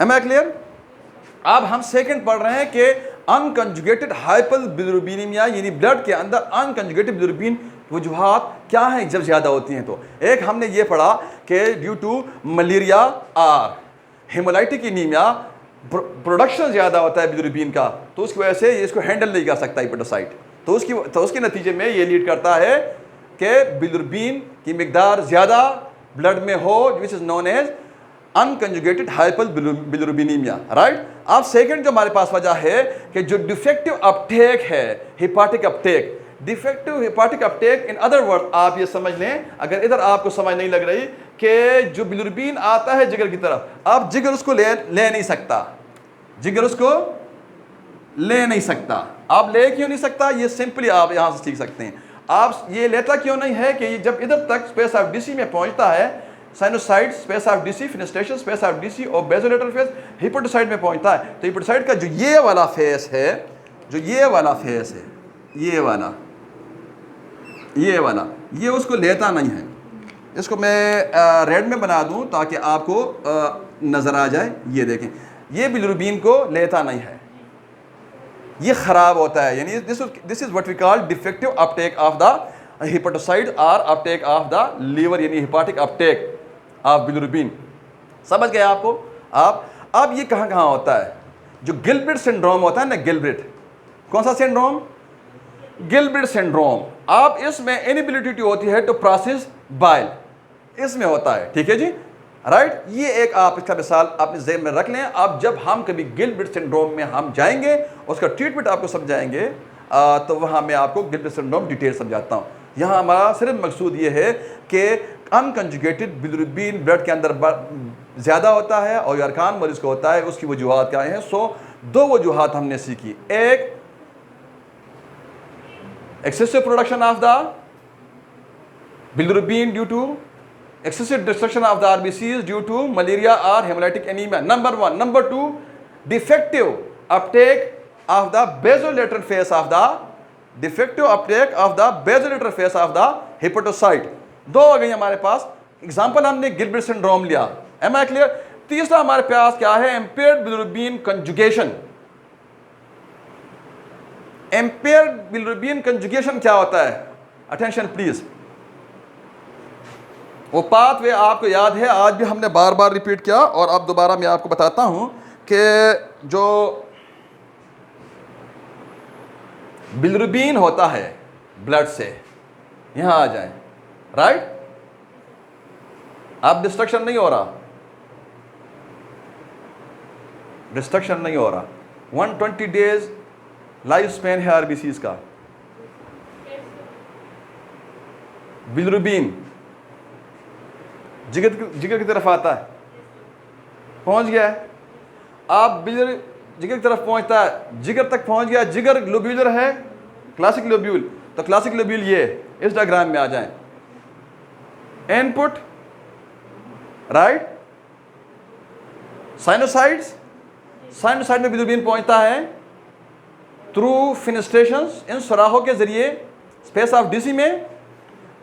Am I clear? अब हम सेकंड पढ़ रहे हैं कि अनकंजुगेटेड हाइपर बिलिरुबिनीमिया, यानी ब्लड के अंदर अनकंजुगेटेड बिलिरुबिन वजूहात क्या हैं जब ज़्यादा होती हैं। तो एक हमने ये पढ़ा कि ड्यू टू मलेरिया और हेमोलाइटिक एनीमिया प्रोडक्शन ज़्यादा होता है बिलिरुबिन का, तो उसकी वजह से इसको हैंडल नहीं कर सकता हेपेटोसाइट। तो उसके नतीजे में ये लीड करता है कि बिलिरुबिन की मिकदार ज़्यादा ब्लड में हो, which is known as unconjugated hyper bilirubinemia, right. अब सेकंड जो हमारे पास वजह है कि जो डिफेक्टिव अपटेक है, hepatic uptake, defective hepatic uptake, in other word आप ये समझ लें, अगर इधर आपको समझ नहीं लग रही, कि जो बिलिरुबिन आता है जिगर की तरफ, अब जिगर उसको ले नहीं सकता, जिगर उसको ले नहीं सकता। आप ले क्यों नहीं सकता? ये सिंपली आप यहां से सीख सकते हैं। आप ये लेता क्यों नहीं है कि जब इधर तक स्पेस ऑफ डीसी में पहुंचता है, sinusoid space of Disse, fenestration space of Disse और बेसोलेटरल फेस हेपेटोसाइट में पहुंचता है, तो हेपेटोसाइट का जो ये वाला फेस है, जो ये वाला फेस है, ये वाला, ये उसको लेता नहीं है। इसको मैं रेड में बना दूं ताकि आपको नजर आ जाए। ये देखें, ये बिलिरुबिन को लेता नहीं है, ये खराब होता है। यानी this is what we call defective uptake of the hepatocyte और अपटेक ऑफ द लीवर, यानी हेपाटिक अपटेक ऑफ बिलिरुबिन। समझ गए आपको? आप अब ये कहाँ कहाँ होता है? जो गिलब्रेट सिंड्रोम होता है ना, गिलब्रेट, कौन सा सिंड्रोम? गिलब्रेट सिंड्रोम। आप इसमें इनएबिलिटी होती है टू प्रोसेस बाइल, इसमें होता है, ठीक है जी, राइट। ये एक आप इसका मिसाल अपने ज़हन में रख लें। अब जब हम कभी गिलब्रेट सिंड्रोम में हम जाएंगे, उसका ट्रीटमेंट आपको समझाएंगे, तो वहाँ मैं आपको गिलब्रेट सिंड्रोम डिटेल समझाता हूँ। यहाँ हमारा सिर्फ मकसूद ये है कि अनकंजुगेटेड बिलिरुबिन ब्लड के अंदर ज़्यादा होता है और अरकान मरीज को होता है, उसकी वजूहात क्या हैं। सो दो वजूहात हमने सीखी, एक excessive production of the bilirubin due to excessive destruction of the RBCs due to malaria or hemolytic anemia, number one. Number two, defective uptake of the basolateral phase of the hepatocyte. दो हो गई हमारे पास एग्जाम्पल, हमने गिलब्रेट सिंड्रोम लिया। Am I clear? तीसरा हमारे पास क्या है? Impaired bilirubin conjugation. Impaired bilirubin conjugation क्या होता है? Attention please. वो पाथवे आपको याद है, आज भी हमने बार बार रिपीट किया, और अब दोबारा मैं आपको बताता हूं कि जो बिलिरुबिन होता है ब्लड से, यहां आ जाए, राइट। अब डिस्ट्रक्शन नहीं हो रहा, डिस्ट्रक्शन नहीं हो रहा। 120 डेज लाइफ स्पेन है आरबीसीज का। बिलिरुबिन जिगर की तरफ आता है, पहुंच गया है। आप जिगर की तरफ पहुंचता है, जिगर तक पहुंच गया। जिगर ग्लोब्यूलर है, क्लासिक ग्लोब्यूल, तो क्लासिक ग्लोब्यूल ये इस डायग्राम में आ जाएं। इनपुट, राइट, साइनोसाइड्स, साइनोसाइड में बिलिरुबिन पहुंचता है थ्रू फिनेस्ट्रेशंस, इन सुराहों के जरिए स्पेस ऑफ डीसी में।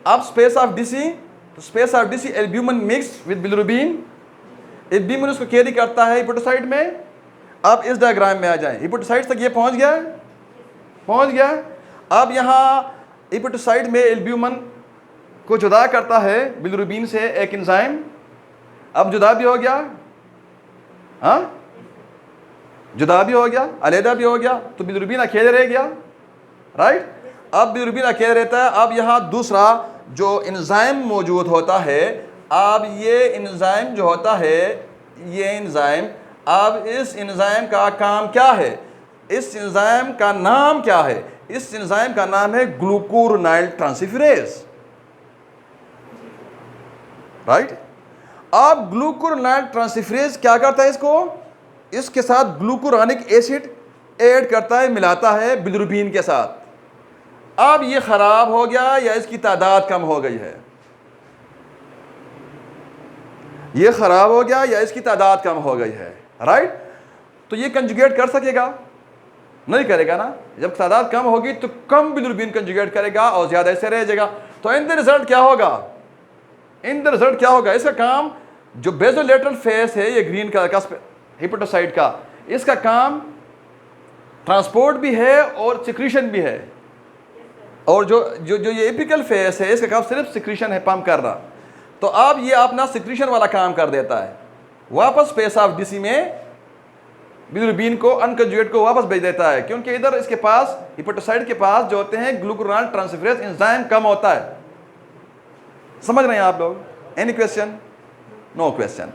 अब स्पेस ऑफ डीसी, तो space of Disse albumin mix with bilirubin, albumin उसको कैरी करता है हेपेटोसाइट में। अब इस डायग्राम में आ जाएं, हेपेटोसाइट तक ये पहुंच गया, पहुंच गया। अब यहाँ हेपेटोसाइट में एल्ब्यूमिन को जुदा करता है बिलिरुबिन से एक एंजाइम, अब जुदा भी हो गया। हाँ, जुदा भी हो गया, अलहदा भी हो गया, तो बिलिरुबिन अकेले रह गया, राइट। अब बिलिरुबिन अकेले रहता है। अब यहाँ दूसरा जो एंजाइम मौजूद होता है, अब ये एंजाइम जो होता है, ये एंजाइम, अब इस एंजाइम का काम क्या है, इस एंजाइम का नाम क्या है, इस एंजाइम का नाम है ग्लूकुरोनाइल ट्रांसफरेज, राइट। अब ग्लूकुरोनाइल ट्रांसफरेज क्या करता है, इसके साथ ग्लूकुरोनिक एसिड ऐड करता है, मिलाता है बिलिरुबिन के साथ। अब ये खराब हो गया या इसकी तादाद कम हो गई है, ये खराब हो गया या इसकी तादाद कम हो गई है, राइट। तो ये कंजुगेट कर सकेगा? नहीं करेगा ना। जब तादाद कम होगी तो कम बिलिरुबिन कंजुगेट करेगा और ज्यादा ऐसे रह जाएगा। तो इन द रिजल्ट क्या होगा, इन द रिजल्ट क्या होगा, इसका काम जो बेसोलेटरल फेस है, ये ग्रीन कलर का हेपेटोसाइट का, इसका काम ट्रांसपोर्ट भी है और सिक्रीशन भी है। और जो जो जो ये एपिकल फेस है, इसका काम सिर्फ सिक्रीशन है, पंप करना। तो अब ये अपना सिक्रीशन वाला काम कर देता है, वापस स्पेस ऑफ डीसी में बिलिरुबिन को, अनकंजुगेट को वापस भेज देता है, क्योंकि इधर इसके पास हेपेटोसाइट के पास जो होते हैं ग्लूकुरोनाइल ट्रांसफरेज एंजाइम कम होता है। समझ रहे हैं आप लोग? Any question? No question.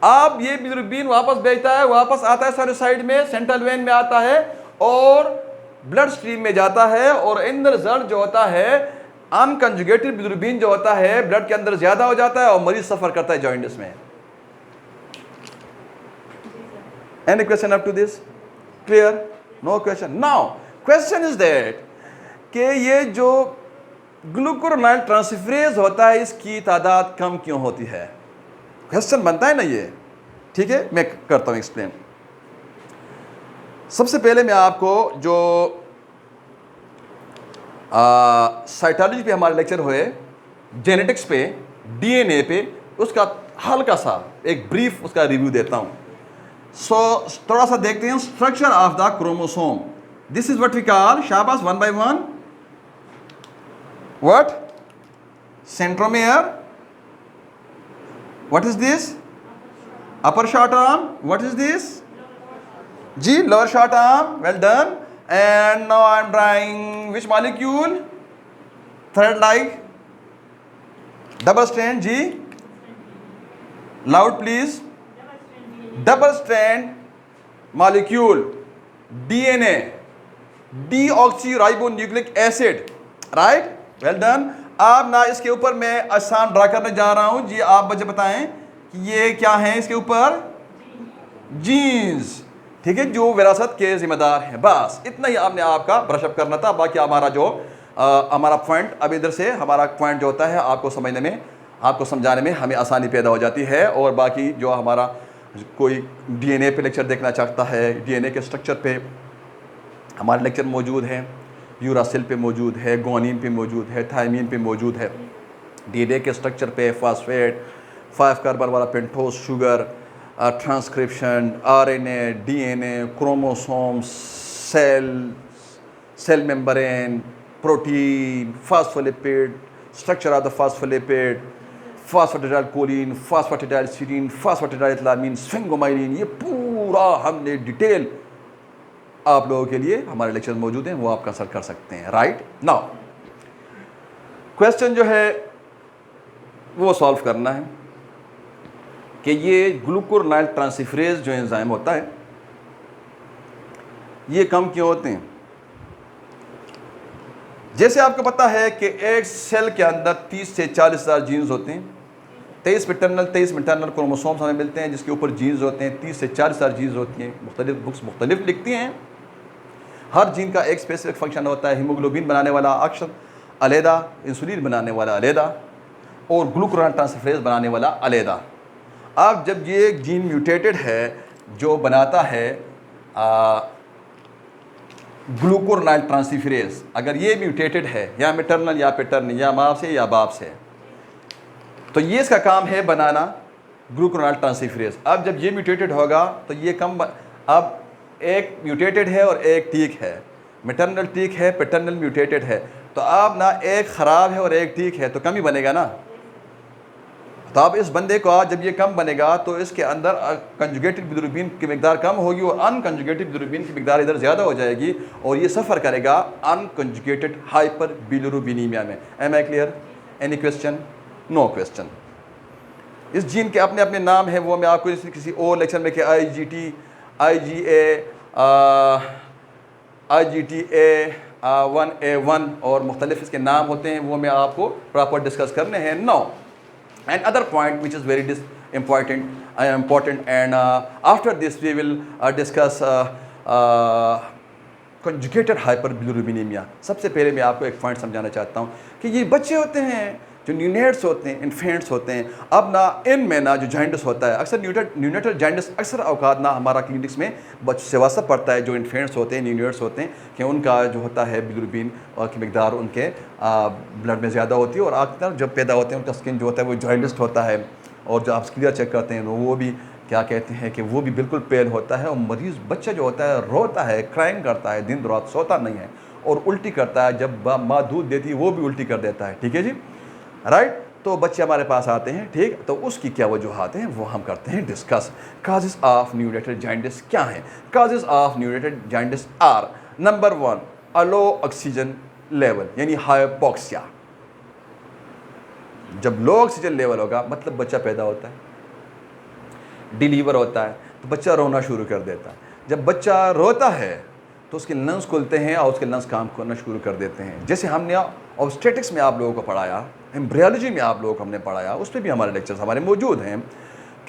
अब ये बिलिरुबिन वापस भेजता है, वापस आता है साइनोसाइड में, सेंट्रल वेन में आता है और ब्लड स्ट्रीम में जाता है, और इन द रिजल्ट जो होता है अनकंजुगेटेड बिलिरुबिन जो होता है ब्लड के अंदर ज्यादा हो जाता है और मरीज सफर करता है जॉइंटिस में। Any question up to this? Clear? No question. Now, question is that कि ये जो ग्लूकुरोनाइल ट्रांसफरेज होता है, इसकी तादाद कम क्यों होती है? क्वेश्चन बनता है ना ये, ठीक है। मैं करता हूँ एक्सप्लेन। सबसे पहले मैं आपको जो साइटोलॉजी पे हमारे लेक्चर हुए, जेनेटिक्स पे, डीएनए पे, उसका हल्का सा एक ब्रीफ उसका रिव्यू देता हूँ। सो थोड़ा सा देखते हैं structure of the chromosome. This is what we call, शाबाश, one by one, what? Centromere. What is this? Upper short arm. What is this? जी, lower short arm. Well done. And now I am drawing which molecule? Thread like double strand. G, loud please. Double strand molecule, DNA, deoxyribonucleic acid, right? Well done. अब ना इसके ऊपर मैं आसान ड्रा करने जा रहा हूं जी। आप मुझे बताएं कि ये क्या है इसके ऊपर? जीन्स, ठीक है, जो विरासत के जिम्मेदार हैं। बस इतना ही आपने आपका ब्रशअप करना था। बाकी हमारा जो हमारा पॉइंट, अब इधर से हमारा पॉइंट जो होता है आपको समझने में, आपको समझाने में हमें आसानी पैदा हो जाती है। और बाकी जो हमारा कोई डीएनए पे लेक्चर देखना चाहता है, डीएनए के स्ट्रक्चर पे हमारे लेक्चर मौजूद हैं, यूरासिल पे मौजूद है, ग्वानिन पे मौजूद है, थायमीन पे मौजूद है। डीएनए के स्ट्रक्चर पे फॉस्फेट, 5 कार्बन वाला pentose sugar, transcription, RNA, DNA, chromosome, cell membrane, protein, phospholipid, structure of the phospholipid, phosphatidylcholine, phosphatidylserine, phosphatidylthymine, sphingomyelin, ये पूरा हमने डिटेल आप लोगों के लिए हमारे लेक्चर मौजूद हैं, वो आप कंसल्ट कर सकते हैं, राइट। नाउ क्वेश्चन जो है वो सॉल्व करना है कि ये ग्लूकुरोनाइल ट्रांसफरेज जो एंजाइम होता है ये कम क्यों होते हैं। जैसे आपको पता है कि एक सेल के अंदर 30 से 40 हज़ार जीन्स होते हैं। 23 पैटर्नल 23 मैटर्नल क्रोमोसोम्स हमें मिलते हैं जिसके ऊपर जीन्स होते हैं। 30 से 40 हज़ार जीन्स होती हैं। मुख्तलिफ बुक्स मुख्तलिफ लिखती हैं। हर जीन का एक स्पेसिफिक फंक्शन होता है। हीमोग्लोबिन बनाने वाला अक्सर अलहदा, इंसुलिन बनाने वाला अलहदा और ग्लूकुरोनाइल ट्रांसफरेज बनाने वाला अलहदा। अब जब ये जीन म्यूटेटेड है जो बनाता है ग्लूकुरोनाइल ट्रांसफरेज, अगर ये म्यूटेटेड है या मैटरनल या पैटर्नल या माँ से या बाप से, तो ये इसका काम है बनाना ग्लूकुरोनाइल ट्रांसफरेज। अब जब ये म्यूटेटेड होगा तो ये कम अब एक म्यूटेटेड है और एक ठीक है, मैटरनल ठीक है, पैटर्नल म्यूटेटेड है। तो अब ना एक ख़राब है और एक ठीक है तो कम ही बनेगा ना। तो अब इस बंदे का जब ये कम बनेगा तो इसके अंदर कंजुगेटेड बिलिरुबिन की मिकदार कम होगी और अनकंजुगेटेड बिलिरुबिन की मिकदार इधर ज़्यादा हो जाएगी और ये सफ़र करेगा अनकंजुगेटेड हाइपर बिलिरुबिनीमिया में। Am I clear? Any question? No question. इस जीन के अपने अपने नाम हैं, वो मैं आपको किसी और लेक्चर में कि IgT, IgA1A1 और मुख्तलिफ इसके नाम होते हैं, वो मैं आपको प्रॉपर डिस्कस करने हैं। Now and other point which is very important and after this we will discuss conjugated hyperbilirubinemia। सबसे पहले मैं आपको एक पॉइंट समझाना चाहता हूँ कि ये बच्चे होते हैं जो न्यूनेट्स होते हैं, इन्फेंट्स होते हैं। अब ना इनमें ना जो जॉइंटिस होता है, अक्सर न्यूनेटल जॉइंटिस अक्सर औकात ना हमारा क्लिनिक्स में बच्चों से वास्ता पड़ता है, जो इन्फेंट्स होते हैं, न्यूनेट्स होते हैं, कि उनका जो होता है बिलिरुबिन की मिकदार उनके ब्लड में ज़्यादा होती है और अक्सर जब पैदा होते हैं उनका स्किन जो होता है वो जॉइंटिस होता है और जो आप क्लियर चेक करते हैं वो भी क्या कहते हैं कि वो भी बिल्कुल पेल होता है और मरीज़ बच्चा जो होता है रोता है, क्राइम करता है, दिन रात सोता नहीं है और उल्टी करता है। जब माँ दूध देती है वो भी उल्टी कर देता है। ठीक है जी, राइट। तो बच्चे हमारे पास आते हैं, ठीक, तो उसकी क्या वजूहात हैं वो हम करते हैं discuss. Causes of neonatal jaundice क्या हैं? Causes of neonatal jaundice are, number 1 low oxygen level यानी हाइपोक्सिया। जब लो ऑक्सीजन लेवल होगा मतलब बच्चा पैदा होता है, डिलीवर होता है तो बच्चा रोना शुरू कर देता है। जब बच्चा रोता है तो उसके लंग्स खुलते हैं और उसके लंग्स काम करना शुरू कर देते हैं। जैसे हमने ऑब्स्टेटिक्स में आप लोगों को पढ़ाया, एम्ब्रियोलॉजी में आप लोगों को हमने पढ़ाया, उस पर भी हमारे लेक्चर्स हमारे मौजूद हैं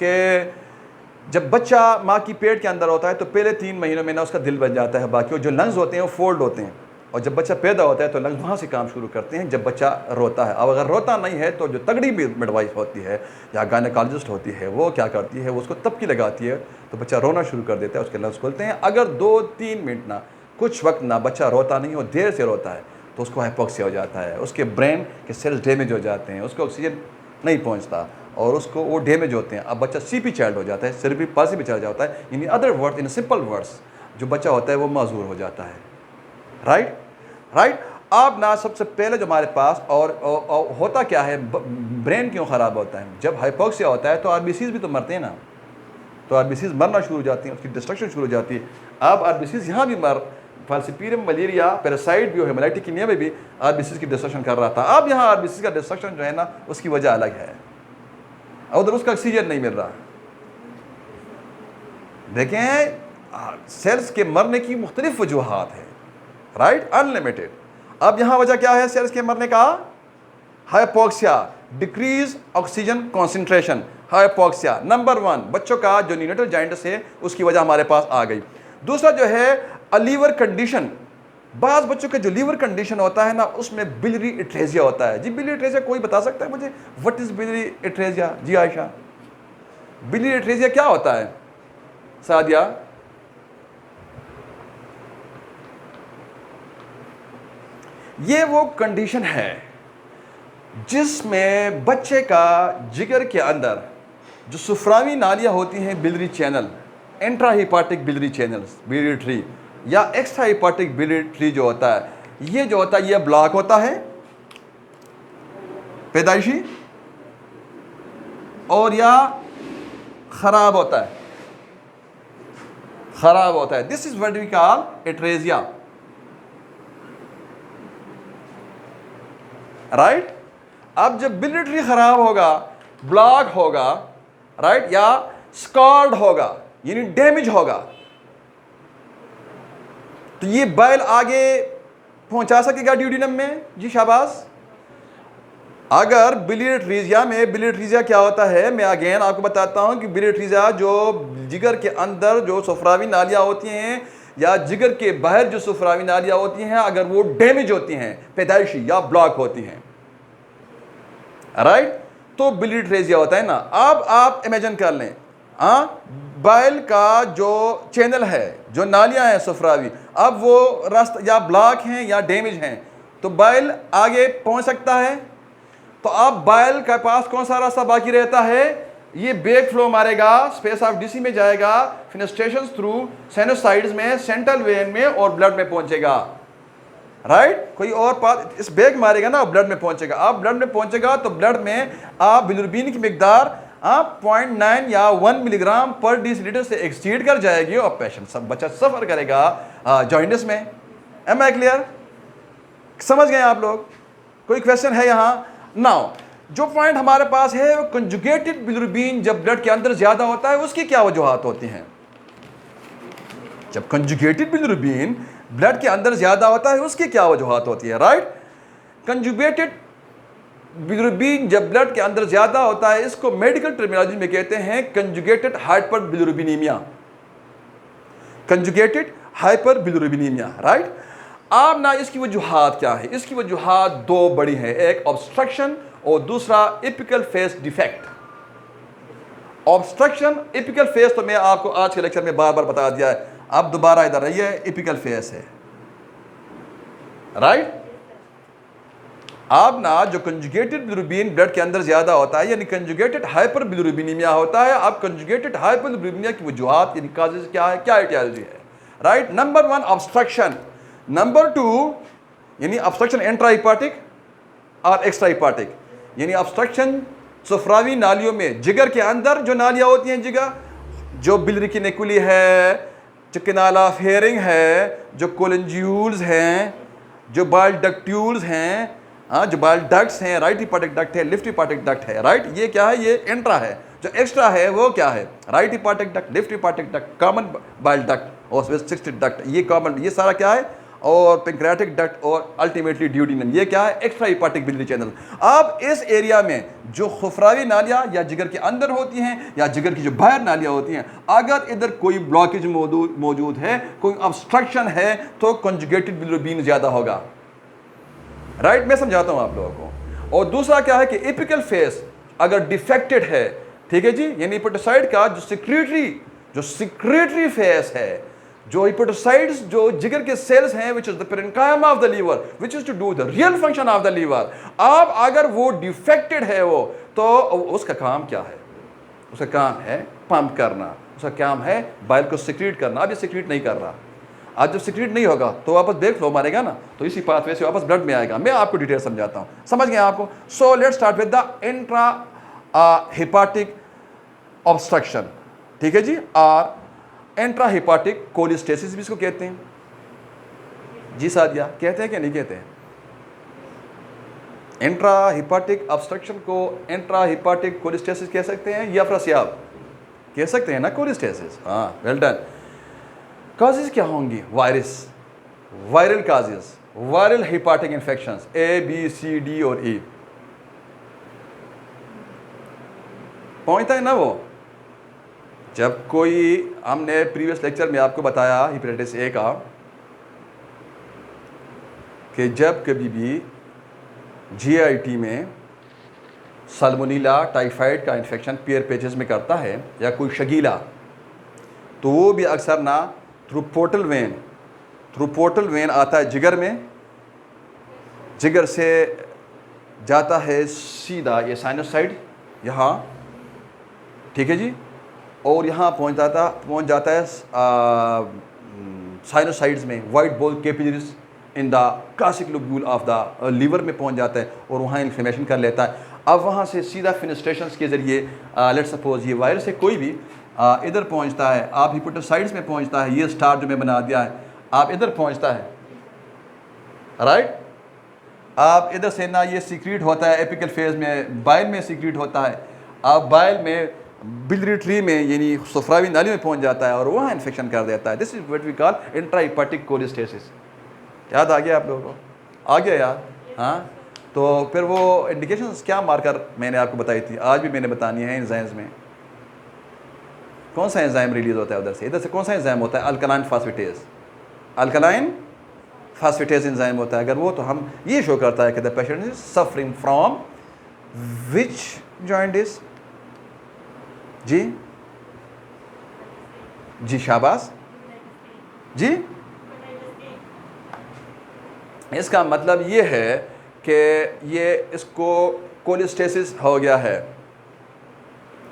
कि जब बच्चा माँ की पेट के अंदर होता है तो पहले 3 महीनों में ना उसका दिल बन जाता है, बाकी जो लंग्स होते हैं वो फोल्ड होते हैं और जब बच्चा पैदा होता है तो लंग्स वहाँ से काम शुरू करते हैं जब बच्चा रोता है। अब अगर रोता नहीं है तो जो तगड़ी मिडवाइफ होती है या गायनेकोलॉजिस्ट होती है वो क्या करती है, वो उसको तपकी लगाती है तो बच्चा रोना शुरू कर देता है, उसके लंग्स खुलते हैं। अगर 2-3 मिनट ना कुछ वक्त ना बच्चा रोता नहीं हो, देर से रोता है तो उसको हाइपोक्सिया हो जाता है, उसके ब्रेन के सेल्स डैमेज हो जाते हैं, उसको ऑक्सीजन नहीं पहुंचता और उसको वो डैमेज होते हैं। अब बच्चा सीपी चाइल्ड हो जाता है, सेरेब्रल पाल्सी भी चला जाता है। In other words, in simple words, जो बच्चा होता है वो माजूर हो जाता है। राइट। अब ना सबसे पहले जो हमारे पास और होता क्या है, ब्रेन क्यों ख़राब होता है? जब हाइपोक्सिया होता है तो आरबीसीज भी तो मरते हैं ना, तो आरबीसीज मरना शुरू हो जाती हैं, उसकी डिस्ट्रक्शन शुरू हो जाती है। अब आरबीसीज यहाँ भी फाल्सिपीरियम मलेरिया पैरासाइट भी हो, हेमोलाइटिक कीनिया में भी आरबीसीज की डिस्ट्रक्शन कर रहा था। अब यहाँ आरबीसीज का डिस्ट्रक्शन जो है ना उसकी वजह अलग है, उधर उसका ऑक्सीजन नहीं मिल रहा। देखें सेल्स के मरने की मुख्तलिफ वजूहात है, राइट, अनलिमिटेड। अब यहाँ वजह क्या है सेल्स के मरने का? Hypoxia, decrease oxygen concentration, hypoxia. Number 1 बच्चों का जो न्यूनेटल जॉइंटिस है उसकी वजह हमारे पास आ गई। दूसरा जो है लीवर कंडीशन, बाज़ बच्चों के जो लीवर कंडीशन होता है ना उसमें बिलियरी एट्रेजिया होता है। जी बिलियरी एट्रेजिया कोई बता सकता है मुझे? What is biliary atresia? जी आयशा, बिलियरी एट्रेजिया क्या होता है? सादिया, ये वो कंडीशन है जिसमें बच्चे का जिगर के अंदर जो सुफरावी नालियाँ होती हैं, biliary channel, intra hepatic biliary channels, biliary tree या एक्स्ट्रा हिपाटिक बिलियरी ट्री जो होता है, ये जो होता है ये ब्लॉक होता है पैदाइशी और या खराब होता है, खराब होता है। This is what we call atresia, right. अब जब बिलियरी ट्री खराब होगा, ब्लॉक होगा, राइट, या स्कॉर्ड होगा यानी डैमेज होगा तो ये बाइल आगे पहुंचा सकेगा ड्यूडिनम में। जी शाबाश। अगर बिलियरी एट्रेजिया में, बिलियरी एट्रेजिया क्या होता है मैं अगेन आपको बताता हूं कि बिलियरी एट्रेजिया जो जिगर के अंदर जो सुफरावी नालियां होती हैं या जिगर के बाहर जो सुफरावी नालियां होती हैं, अगर वो डैमेज होती हैं, पैदाइशी या ब्लॉक होती हैं, राइट, तो बिलियरी एट्रेजिया होता है ना। अब आप इमेजिन कर लें, बाइल का जो चैनल है, जो नालियां हैं सुफरावी, अब वो रास्ता या ब्लॉक हैं या डैमेज हैं तो बाइल आगे पहुंच सकता है। तो अब बाइल के पास कौन सा रास्ता बाकी रहता है? ये बैक फ्लो मारेगा, स्पेस ऑफ डीसी में जाएगा, फिनेस्ट्रेशन थ्रू साइनोसाइड्स में, सेंट्रल वेन में और ब्लड में पहुंचेगा। राइट। कोई और बात, इस बैग मारेगा ना ब्लड में पहुंचेगा, आप ब्लड में पहुंचेगा तो ब्लड में आप बिलिरुबिन की मिकदार आप 0.9 या 1 मिलीग्राम पर डेसीलीटर से एक्सीड कर जाएगी और पेशेंट सब बच्चा सफर करेगा जॉइंटिस में। Am I clear? समझ गए आप लोग? कोई क्वेश्चन है यहाँ? नाउ जो पॉइंट हमारे पास है वो कंजुगेटेड बिलिरुबिन जब ब्लड के अंदर ज्यादा होता है उसकी क्या वजूहात होती हैं? जब कंजुगेटेड बिलिरुबिन ब्लड के अंदर ज्यादा होता है उसकी क्या वजूहात होती है? राइट। कंजुगेटेड बिलिरुबिन जब ब्लड के अंदर ज्यादा होता है इसको मेडिकल टर्मिनोलॉजी में कहते हैं conjugated hyper bilirubinemia. Conjugated hyper bilirubinemia, right. अब ना इसकी वजूहात क्या है? इसकी वजूहात दो बड़ी हैं, एक ऑब्स्ट्रक्शन और दूसरा apical face defect. Obstruction, apical face तो मैं आपको आज के लेक्चर में बार बार बता दिया है, अब दोबारा इधर रहिए, एपिकल फेस है, राइट। अब ना जो कंजुगेटेड बिलिरुबिन ब्लड के अंदर ज्यादा होता है यानी कंजुगेटेड हाइपर बिलिरुबिनीमिया होता है। अब कंजुगेटेड हाइपर बिलिरुबिनीमिया की वजूहात यानी काजेस क्या है, क्या एटियोलॉजी है, राइट। नंबर 1 ऑब्स्ट्रक्शन, नंबर 2 यानी ऑब्स्ट्रक्शन इंट्रा हिपाटिक और एक्स्ट्रा हिपाटिक, यानी ऑब्स्ट्रक्शन सुफरावी नालियों में, जिगर के अंदर जो नालियां होती हैं, जिगर जो बिलरी की नेकुली है, जो कैनाल ऑफ हेयरिंग है, जो कोलेंज्यूल्स हैं, जो बाइल डक्ट्यूल्स हैं, जो बाइल डक्ट्स हैं, राइट हिपाटिक डक्ट है, लेफ्ट हिपाटिक डक्ट है, राइट। ये क्या है? ये इंट्रा है। जो एक्स्ट्रा है वो क्या है? Right hepatic duct, left hepatic duct, common bile duct और सिक्स्टेड डक्ट, ये कॉमन, ये सारा क्या है? और पेंक्रियाटिक डक्ट और अल्टीमेटली ड्यूडिनम, ये क्या है? Extra hepatic biliary channel. अब इस एरिया में जो खुफरावी नालियाँ या जिगर के अंदर होती हैं या जिगर की जो बाहर नालियाँ होती हैं, अगर इधर कोई ब्लॉकेज मौजूद है, कोई ऑब्स्ट्रक्शन है, तो कंजुगेटेड बिलिरुबिन ज़्यादा होगा, राइट। मैं समझाता हूँ आप लोगों को। और दूसरा क्या है कि एपिकल फेस अगर डिफेक्टेड है, ठीक है जी, यानी हिपेटोसाइड का जो सिक्रेटरी फेस है, जो हिपेटोसाइड्स जो जिगर के सेल्स हैं, which is the parenchyma of the liver, which is to do the real function of the liver, अब अगर वो डिफेक्टेड है वो, तो उसका काम क्या है? उसका काम है पंप करना, उसका काम है बाइल को सिक्रीट करना। अब ये सिक्रीट नहीं कर रहा, आज जब सिक्रीट नहीं होगा तो वापस ब्लड फ्लो मारेगा ना, तो इसी पाथवे से वापस ब्लड में आएगा। मैं आपको डिटेल समझाता हूँ, समझ गए आपको? So let's start with the intra hepatic obstruction, ठीक है जी। और इंट्रा हिपाटिक कोलिस्टेसिस भी इसको कहते हैं जी। सादिया कहते हैं कि नहीं कहते हैं? इंट्रा हिपाटिक ऑब्स्ट्रक्शन को इंट्रा हिपाटिक कोलिस्टेसिस कह सकते हैं या फ्रसियाब कह सकते हैं ना, कोलिस्टेसिस। हाँ, वेल डन। काजेस क्या होंगी? Virus, viral causes, viral hepatic infections, A, B, C, D और E। पहुंचता है ना वो? जब कोई, हमने प्रीवियस लेक्चर में आपको बताया हेपेटाइटिस A का, कि जब कभी भी GIT में साल्मोनेला टाइफाइड का इन्फेक्शन पेयर पेचेस में करता है या कोई शगीला, तो वो भी अक्सर ना थ्रू पोर्टल वेन आता है जिगर में, जिगर से जाता है सीधा ये साइनोसाइड यहाँ, ठीक है जी, और यहाँ पहुँच जाता है साइनोसाइड्स में, white ball capillaries in the classic lobule of the liver में पहुँच जाता है और वहाँ इन्फ्लेमेशन कर लेता है। अब वहाँ से सीधा फिनेस्ट्रेशंस के ज़रिए लेट्स सपोज ये वायरस है कोई भी इधर पहुँचता है, आप हिपेटोसाइड्स में पहुँचता है, ये स्टार जो मैं बना दिया है, आप इधर पहुँचता है, राइट। आप इधर से ना ये सीक्रेट होता है एपिकल फेज में, बाइल में सीक्रेट होता है, आप बाइल में बिलियरी ट्री में यानी सुफरावी नाली में पहुँच जाता है और वहाँ इन्फेक्शन कर देता है। This is what we call intra hepatic cholestasis. याद आ गया आप लोगों को? आ गया यार? हाँ, तो फिर वो इंडिकेशंस क्या मार्कर मैंने आपको बताई थी, आज भी मैंने बतानी है। एंजाइम्स में कौन सा एंजाइम रिलीज होता है उधर से? इधर से कौन सा एंजाइम होता है? Alkaline phosphatase, alkaline phosphatase enzyme होता है। अगर वो, तो हम ये शो करता है कि the patient is suffering from which jaundice? जी शाबाश जी। इसका मतलब ये है कि ये इसको कोलिस्टेसिस हो गया है।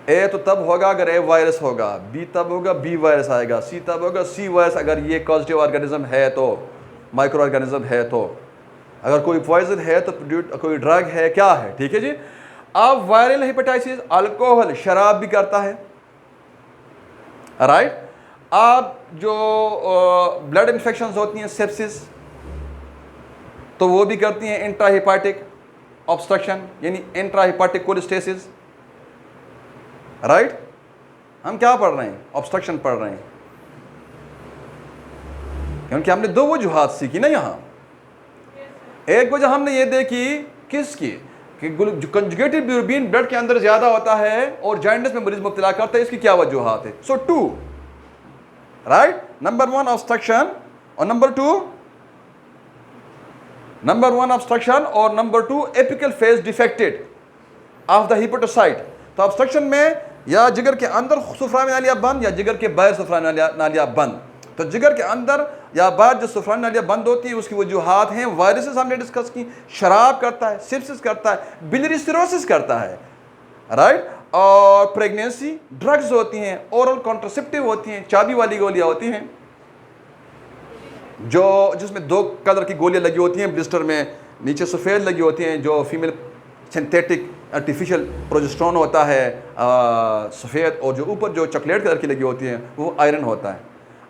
ए तो तब होगा अगर ए वायरस होगा, बी तब होगा बी वायरस आएगा, सी तब होगा सी वायरस अगर ये पॉजिटिव ऑर्गेनिज्म है तो, माइक्रो ऑर्गेनिज्म है तो, अगर कोई पॉइजन है तो कोई ड्रग है, क्या है, ठीक है जी। अब वायरल हेपेटाइटिस अल्कोहल, शराब भी करता है, राइट। अब जो ब्लड इन्फेक्शंस होती हैं, सेप्सिस, तो वो भी करती हैं इंट्राहेपाटिक ऑब्स्ट्रक्शन यानी इंट्राहेपाटिक कोलेस्टेसिस, राइट। हम क्या पढ़ रहे हैं, ऑब्स्ट्रक्शन पढ़ रहे हैं, क्योंकि हमने दो वजूहात सीखी ना यहाँ। एक वजह हमने ये देखी किसकी, कि जो कंजुगेटेड बिलिरुबिन ब्लड के अंदर ज्यादा होता है और जॉन्डिस में मरीज मुब्तला करता है, इसकी क्या वजूहात है। So two, right, number one obstruction और number two apical phase defected of the hepatocyte. तो ऑब्स्ट्रक्शन में या जिगर के अंदर सुफरानी नालियाँ बंद या जिगर के बाहर सुफरानी नालियाँ बंद। तो जिगर के अंदर या बाहर जो सुफरानी नालियाँ बंद होती है उसकी वजूहात हैं, वायरसेस हमने डिस्कस की, शराब करता है, सिप्सिस करता है, बिलियरी सिरोसिस करता है, राइट, और प्रेगनेंसी, ड्रग्स होती हैं, ओरल कॉन्ट्रासेप्टिव होती हैं, चाबी वाली गोलियाँ होती हैं जो जिसमें 2 कलर की गोलियाँ लगी होती हैं, ब्लिस्टर में नीचे सफ़ेद लगी होती हैं, जो फीमेल सिंथेटिक आर्टिफिशियल प्रोजेस्टेरोन होता है सफ़ेद, और जो ऊपर जो चॉकलेट कलर की लगी होती हैं वो आयरन होता है।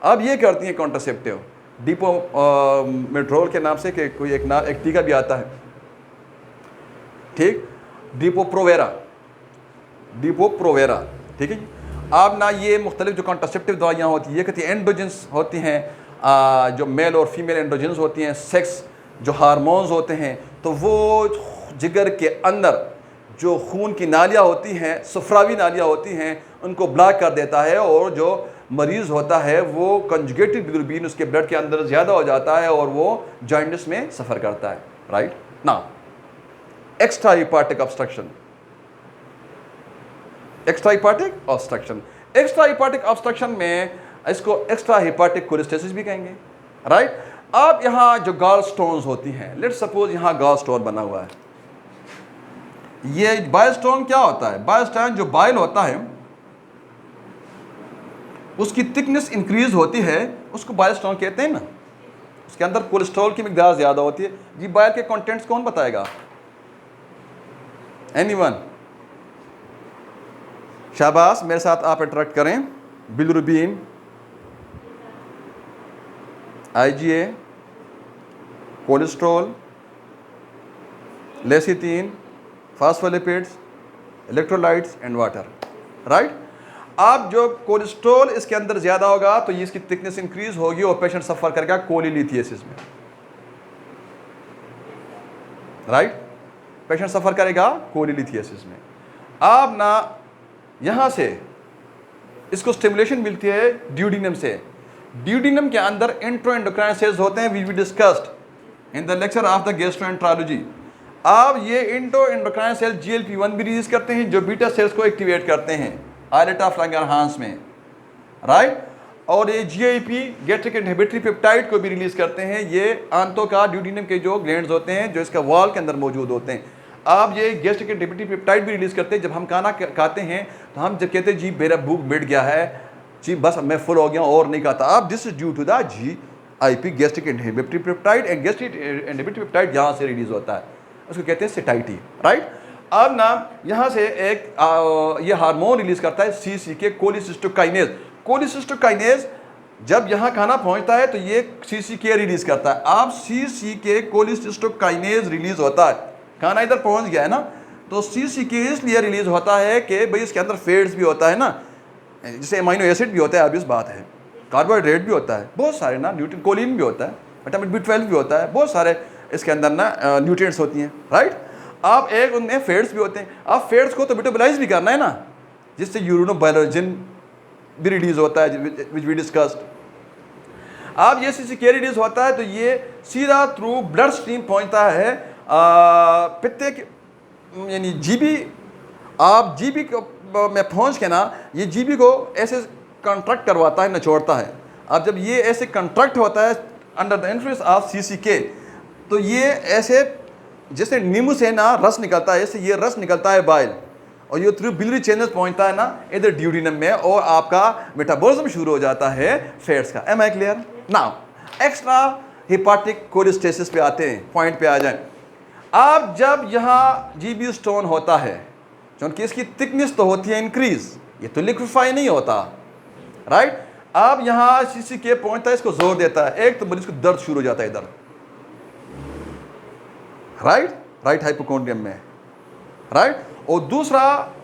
अब ये करती हैं कॉन्ट्रासेप्टिव, डिपो मेट्रोल के नाम से, कि कोई एक टीका भी आता है, ठीक, डिपो प्रोवेरा, ठीक है जी। अब ना ये मुख्तलिफ जो कॉन्ट्रासेप्टिव दवाइयाँ होती हैं, ये कहती हैं एंड्रोजेंस होती हैं, जो मेल और फीमेल एंड्रोजेंस होती हैं, सेक्स जो हार्मोन्स होते हैं, तो वो जिगर के अंदर जो खून की नालियाँ होती हैं, सफरावी नालियाँ होती हैं, उनको ब्लॉक कर देता है, और जो मरीज़ होता है वो कंजुगेटेड बिलिरुबिन उसके ब्लड के अंदर ज़्यादा हो जाता है और वो जॉन्डिस में सफ़र करता है, right. Now extra hepatic obstruction में इसको एक्स्ट्रा हेपाटिक कोलेस्टेसिस भी कहेंगे, राइट। अब यहाँ जो गॉल स्टोन्स होती हैं, लेट्स सपोज यहाँ गॉल स्टोन बना हुआ है, ये बाइल स्टोन क्या होता है, बाइल स्टोन जो बाइल होता है उसकी थिकनेस इंक्रीज होती है, उसको बाइल स्टोन कहते हैं ना। उसके अंदर कोलेस्ट्रॉल की मिकदार ज़्यादा होती है। ये बाइल के कंटेंट्स कौन बताएगा, एनीवन? शाबाश, मेरे साथ आप इंटरेक्ट करें। Bilirubin, IgA, cholesterol, lecithin, phospholipids, electrolytes and water, right. अब जो कोलेस्ट्रॉल इसके अंदर ज़्यादा होगा तो ये इसकी थिकनेस इंक्रीज होगी और पेशेंट सफ़र करेगा कोलिलिथियासिस में, राइट, पेशेंट सफ़र करेगा कोलिलिथियासिस में। अब ना यहाँ से इसको स्टिमुलेशन मिलती है ड्यूडिनम से। ड्यूडिनम के अंदर एंट्रोएंडोक्राइन सेल्स होते हैं, we discussed in the lecture of the gastroenterology. अब ये एंट्रोएंडोक्राइन सेल GLP-1 भी रिलीज करते हैं जो बीटा सेल्स को एक्टिवेट करते हैं आइलेट ऑफ लैंगरहांस में, राइट। और ये GIP गैस्ट्रिक इनहिबिटरी पेप्टाइड को भी रिलीज करते हैं। ये आंतों का ड्यूडिनम के जो ग्लैंड्स होते हैं जो इसका वॉल के अंदर मौजूद होते हैं। अब ये गैस्ट्रिक इनहिबिटरी पेप्टाइड भी रिलीज करते हैं। जब हम खाना खाते हैं तो हम जब कहते हैं जी मेरा भूख मिट गया है, जी बस मैं फुल हो गया और नहीं खाता, अब this is due to the GIP gastric inhibitory peptide, and gastric inhibitory peptide यहाँ से रिलीज होता है, उसको कहते हैं सेटाइटी, राइट। अब ना यहाँ से एक ये हार्मोन रिलीज करता है CCK कोलिसिस्टोकाइनेज। कोलिसिस्टोकाइनेज जब यहाँ खाना पहुँचता है तो ये CCK रिलीज करता है। अब CCK कोलिसिस्टोकाइनेज रिलीज होता है, खाना इधर पहुँच गया है ना, तो CCK इसलिए रिलीज होता है कि भाई इसके अंदर फैट्स भी होता है ना, जैसे अमाइनो एसिड भी होता है, ऑब्वियस बात है, कार्बोहाइड्रेट भी होता है, बहुत सारे ना, न्यूट्रिएंट, कोलिन भी होता है, विटामिन B12 भी होता है, बहुत सारे इसके अंदर ना न्यूट्रिएंट्स होती हैं, राइट। आप एक उनमें फैट्स भी होते हैं। अब फैट्स को तो मेटाबोलाइज भी करना है ना, जिससे यूरिनोबाइलोजिन भी रिलीज होता है विच वी डिस्कस्ड। अब ये CCK रिलीज होता है तो ये सीधा थ्रू ब्लड स्ट्रीम पहुंचता है पित्ते यानी GB। आप GB को में पहुंच के ना ये GB को ऐसे कंट्रैक्ट करवाता है, निचोड़ता है। अब जब ये ऐसे कंट्रैक्ट होता है under the influence of CCK तो ये ऐसे जैसे नींबू से ना रस निकलता है, ऐसे ये रस निकलता है बाइल, और ये थ्रू बिलियरी चैनल्स पहुंचता है ना इधर ड्यूडिनम में, और आपका मेटाबॉलिज्म शुरू हो जाता है फैट्स का। Am I clear? Now extra hepatic cholestasis पे आते हैं, पॉइंट पे आ जाएं। अब जब यहाँ जीबी स्टोन होता है, क्योंकि इसकी थिकनेस तो होती है इंक्रीज, ये तो लिक्विफाई नहीं होता, राइट। अब यहाँ सीसी के पहुंचता है, इसको जोर देता है, एक तो मरीज को दर्द शुरू हो जाता है इधर, राइट हाइपोकोंड्रियम में, राइट। और दूसरा,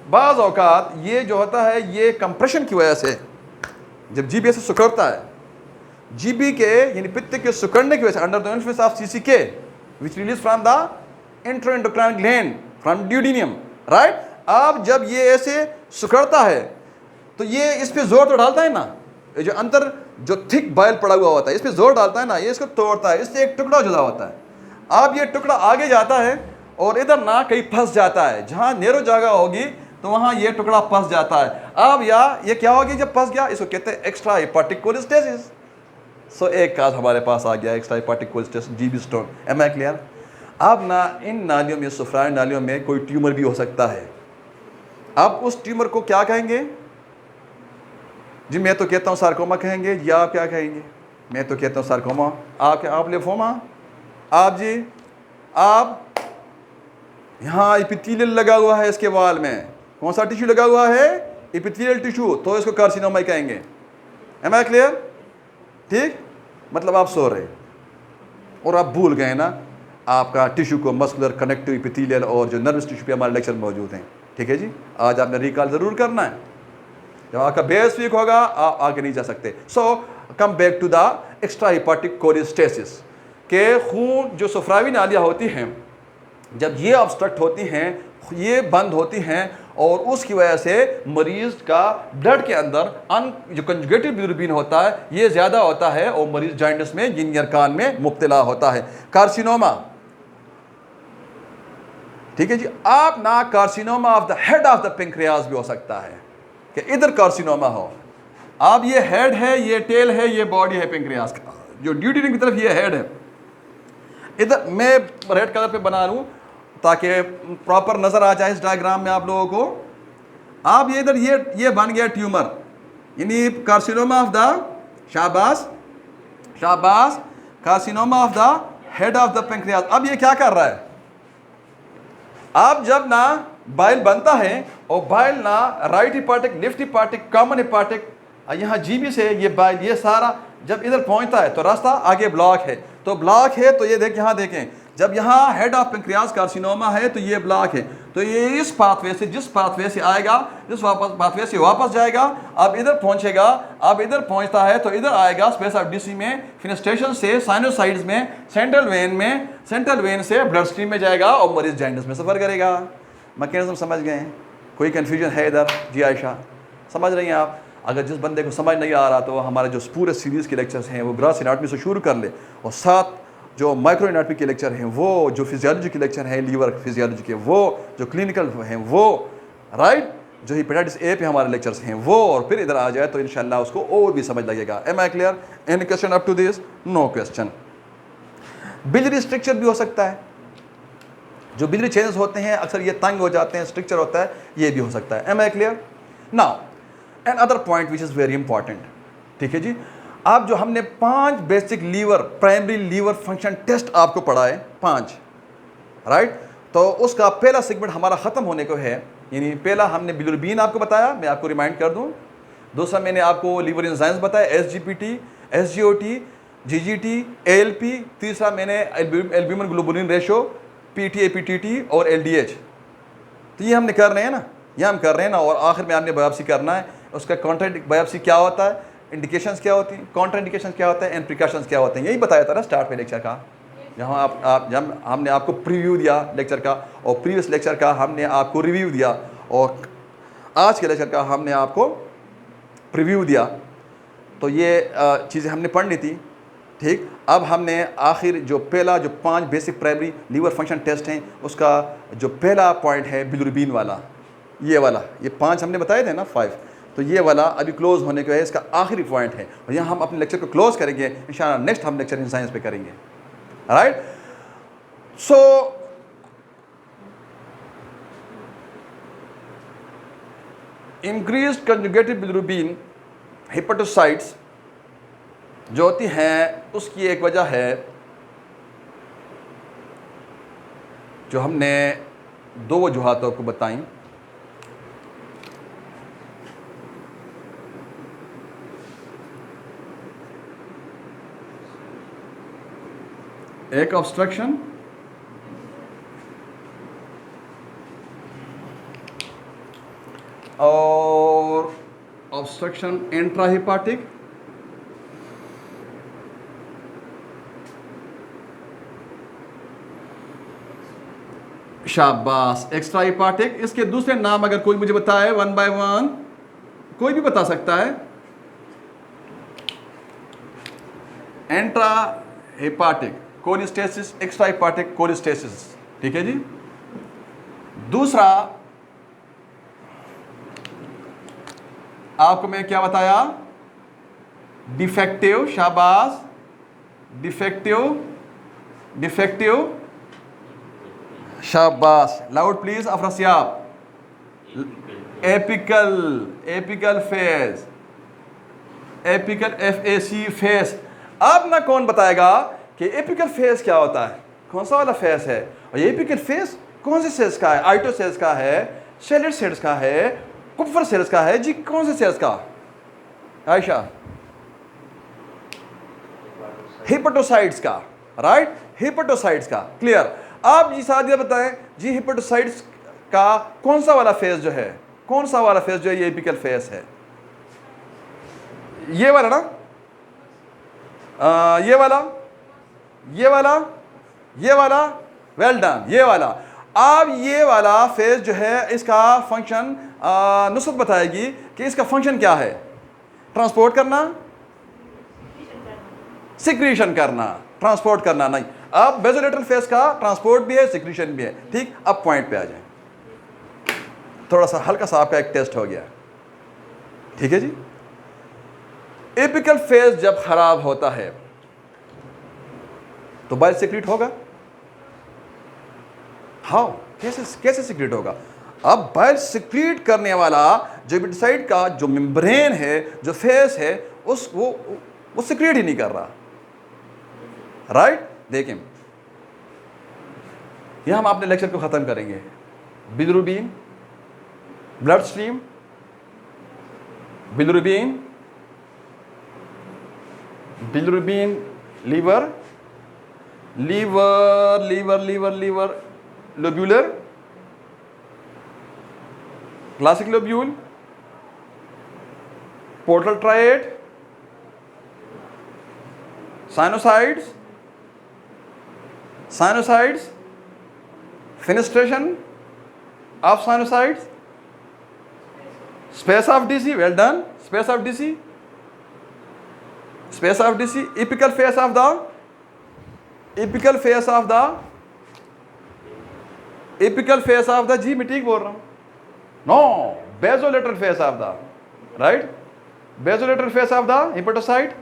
बाज़ औकात ये जो होता है, ये कंप्रेशन की वजह से जब जीबी से सुकड़ता है, जीबी के यानी पित्त के सुकड़ने की वजह से, under the influence of CCK which release from the enteroendocrine gland from duodenum, right. अब जब ये ऐसे सुकड़ता है तो ये इस पे जोर तो डालता है ना, ये जो अंदर जो थिक बाइल पड़ा हुआ होता है इस पे जोर डालता है ना, ये इसको तोड़ता है, इससे एक टुकड़ा जुदा होता है। अब ये टुकड़ा आगे जाता है और इधर ना कहीं फंस जाता है, जहाँ नैरो जगह होगी तो वहाँ ये टुकड़ा फंस जाता है। अब ये क्या होगी जब फंस गया, इसको कहते हैं एक्स्ट्रा हेपाटिक कोलेस्टेसिस। सो एक काज हमारे पास आ गया, extra hepatic cholestasis, GB stone. Am I clear? अब ना इन नालियों में, सुफ्राइन नालियों में कोई ट्यूमर भी हो सकता है। अब उस ट्यूमर को क्या कहेंगे जी? मैं तो कहता हूँ सार्कोमा कहेंगे जी, आप क्या कहेंगे? मैं तो कहता हूँ सार्कोमा। आप लिम्फोमा? आप जी, आप यहाँ एपिथेलियल लगा हुआ है इसके वाल में, कौन सा टिश्यू लगा हुआ है? एपिथेलियल टिश्यू, तो इसको कार्सिनोमा कहेंगे। Am I clear? ठीक, मतलब आप सो रहे और आप भूल गए ना आपका टिश्यू को, मस्कुलर, कनेक्टिव, एपिथेलियल और जो नर्वस टिश्यू पे हमारे लेक्चर में मौजूद हैं। ठीक है जी, आज आपने रिकॉल ज़रूर करना है। जब आपका बेस वीक होगा आप आगे नहीं जा सकते। So come back to the extra hepatic cholestasis के खून जो सुफ्रावी नालियाँ होती हैं, जब ये ऑब्स्ट्रक्ट होती हैं, ये बंद होती हैं, और उसकी वजह से मरीज का ब्लड के अंदर जो कंजुगेटेड बिलिरुबिन होता है ये ज़्यादा होता है और मरीज जॉइंटिस में, जिन अरकान में मुब्तला होता है। कार्सिनोमा, ठीक है जी। आप ना carcinoma of the head of the pancreas भी हो सकता है कि इधर कार्सिनोमा हो। अब ये हेड है, ये टेल है, ये बॉडी है पेंक्रियाज का, जो ड्यूडेनम की तरफ ये हेड है। इधर मैं रेड कलर पे बना लूँ ताकि प्रॉपर नज़र आ जाए इस डायग्राम में आप लोगों को। आप ये इधर ये बन गया ट्यूमर, यानी कार्सिनोमा ऑफ द, शाबाश, carcinoma of the head of the pancreas. अब ये क्या कर रहा है? अब जब ना बाइल बनता है और बाइल ना राइट हिपाटिक, लेफ्ट हिपाटिक, कॉमन हिपाटिक, यहाँ जीबी से ये बाइल, ये सारा जब इधर पहुंचता है तो रास्ता आगे ब्लॉक है, तो ब्लॉक है तो ये यहाँ देखें, जब यहाँ हेड ऑफ पेंक्रियाज कार्सिनोमा है तो ये ब्लॉक है, तो ये इस पाथवे से, जिस पाथवे से आएगा, जिस पाथवे से वापस जाएगा, अब इधर पहुंचेगा। अब इधर पहुंचता है तो इधर आएगा स्पेस ऑफ डीसी में, फिनेस्ट्रेशन से साइनोसाइड्स में, सेंट्रल वेन से ब्लड स्ट्रीम में जाएगा और मरीज जॉइंटिस में सफ़र करेगा। मैकेनिज्म समझ गए? कोई कन्फ्यूजन है इधर? जी आयशा, समझ रही हैं आप? अगर जिस बंदे को समझ नहीं आ रहा तो हमारे जो पूरे सीरीज़ के लेक्चर्स हैं वो ग्रॉस एनाटॉमी से शुरू कर ले, और साथ जो माइक्रो एनाटॉमी के लेक्चर हैं, वो जो फिजियोलॉजी के लेक्चर हैं, लीवर फिजियोलॉजी के, वो जो क्लिनिकल हैं वो, राइट, जो हेपेटाइटिस ए पे हमारे लेक्चर्स हैं वो, और फिर इधर आ जाए तो इंशाल्लाह उसको और भी समझ लगेगा। Am I clear? Any question up to this? No question. Biliary structure भी हो सकता है, जो बिलियरी चेंजेस होते हैं अक्सर ये तंग हो जाते हैं, स्ट्रक्चर होता है, ये भी हो सकता है। Am I clear? Now another point which is very important, ठीक है जी। आप जो हमने 5 basic liver, primary liver function test आपको पढ़ाए 5, राइट, तो उसका पहला सेगमेंट हमारा ख़त्म होने को है। यानी पहला हमने बिलिरुबिन आपको बताया, मैं आपको रिमाइंड कर दूं। दूसरा मैंने आपको लीवर एंजाइम्स बताया, SGPT, SGOT, GGT, ALP। तीसरा मैंने albumin globulin ratio, PTA, PTT और LDH। तो ये हमने कर रहे हैं ना, ये हम कर रहे हैं ना, और आखिर में आपने बायोप्सी करना है। उसका कॉन्ट्रा बायोप्सी क्या होता है, इंडिकेशंस क्या होती हैं, कॉन्ट्रा इंडिकेशंस क्या होता है, एंड प्रिकॉशंस क्या होते हैं, यही बताया था ना स्टार्ट में लेक्चर का, जहाँ आप जब हमने आपको प्रीव्यू दिया लेक्चर का, और प्रीवियस लेक्चर का हमने आपको रिव्यू दिया, और आज के लेक्चर का हमने आपको प्रीव्यू दिया। तो ये चीज़ें हमने पढ़ ली थी, ठीक। अब हमने आखिर जो पहला, जो 5 basic primary liver function test हैं, उसका जो पहला पॉइंट है बिलिरुबिन वाला, ये वाला, ये 5 हमने बताए थे ना, 5, तो ये वाला अभी क्लोज होने के है, इसका आखिरी पॉइंट है, और यहाँ हम अपने लेक्चर को क्लोज करेंगे इंशाल्लाह। नेक्स्ट हम लेक्चर इन साइंस पे करेंगे, राइट। सो इंक्रीज्ड कंजुगेटेड बिलिरुबिन हेपेटोसाइट्स जो होती हैं, उसकी एक वजह है जो हमने दो वजूहातों को बताई। एक ऑब्स्ट्रक्शन और ऑब्स्ट्रक्शन इंट्राहिपाटिक, शाबाश, एक्स्ट्रा हिपाटिक। इसके दूसरे नाम अगर कोई मुझे बताए वन बाय वन, कोई भी बता सकता है। एंट्रा हिपाटिक कोलिस्टेसिस, एक्स्ट्रा हिपाटिक कोलिस्टेसिस, ठीक है जी। दूसरा आपको मैं क्या बताया, डिफेक्टिव, शाबाश, डिफेक्टिव, डिफेक्टिव, शाबाश, loud please Afrasiab. Apical, apical face, apical FAC face. अब ना कौन बताएगा कि एपिकल फेस क्या होता है, कौन सा वाला फेस है, और ये एपिकल फेस कौन से सेल्स का है, आइटो सेल्स का है, सेलर सेल्स का है, कुप्फर सेल्स का है जी, कौन से सेल्स का? आयशा, हिपेटोसाइट्स का, राइट, हिपेटोसाइट्स का, क्लियर। आप जी सादिया बताएं जी, हिपेटोसाइट्स का कौन सा वाला फेस जो है, कौन सा वाला फेस जो है ये एपिकल फेस है? ये वाला ना, ये वाला, ये वाला, ये वाला, वेल डन, ये वाला। अब ये वाला फेस जो है इसका फंक्शन नुसरत बताएगी कि इसका फंक्शन क्या है, ट्रांसपोर्ट करना, सिक्रीशन करना, ट्रांसपोर्ट करना नहीं। अब बेसोलेटरल फेस का ट्रांसपोर्ट भी है, सिक्रीशन भी है, ठीक। अब पॉइंट पे आ जाए, थोड़ा सा हल्का सा आपका एक टेस्ट हो गया, ठीक है जी। एपिकल फेस जब खराब होता है तो बाइल सिक्रीट होगा, हाउ, कैसे कैसे सिक्रीट होगा? अब बाइल सिक्रीट करने वाला जो एपिटोसाइट का जो मेम्ब्रेन है, जो फेस है, उस वो सिक्रीट ही नहीं कर रहा, राइट। देखें, यह हम अपने लेक्चर को खत्म करेंगे। Bilirubin, blood stream, bilirubin, bilirubin, liver, liver, liver, liver, liver, lobular, classic lobule, portal triad, sinusoids, sinusoids, fenestration of sinusoids, space of DC, well done, space of DC, space of DC, apical face of the, apical face of the, apical face of the, जी मैं ठीक बोल रहा हूं, no, basolateral face of the, right, basolateral face of the hepatocyte,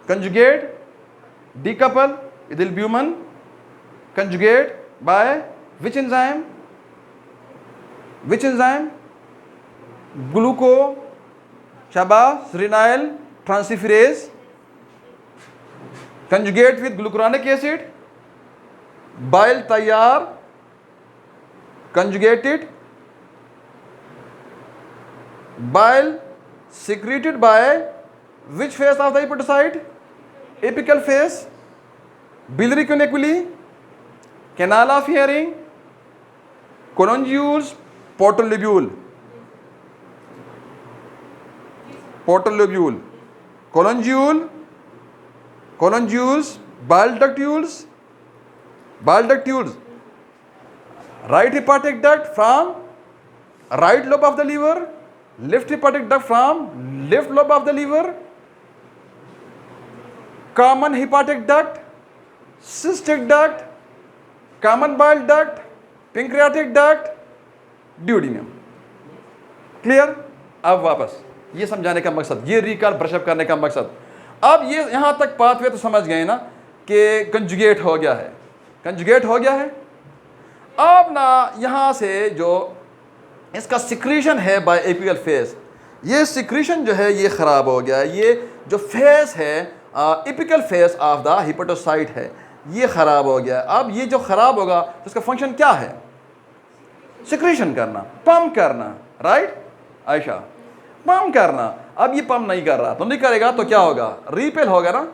conjugate, decouple with albumin, conjugate by which enzyme? Which enzyme? Gluco, शाबाश, renyl transferase, conjugate with glucuronic acid, bile तैयार, conjugated, bile secreted by which phase of the hepatocyte? Apical phase, biliary cunniculi, canal of Hering, colongules, portal lobule, portal lobule, colongule, colongules, bile ductules, bile ductules, right hepatic duct from right lobe of the liver, left hepatic duct from left lobe of the liver, common hepatic duct, cystic duct, common bile duct, pancreatic duct, duodenum, clear. अब वापस ये समझाने का मकसद, ये रिकॉल ब्रशअप करने का मकसद। अब ये यहाँ तक पाथवे तो समझ गए ना कि कंजुगेट हो गया है, कंजुगेट हो गया है। अब ना यहाँ से जो इसका सिक्रीशन है बाय एपिकल फेस, ये सिक्रीशन जो है ये ख़राब हो गया है। ये जो फेस है apical face of the hepatocyte है, ये ख़राब हो गया। अब ये जो ख़राब होगा तो इसका फंक्शन क्या है? सिक्रीशन करना, पंप करना, राइट आयशा, पंप करना। अब ये पंप नहीं कर रहा, तो नहीं करेगा तो क्या होगा? रीपेल होगा ना।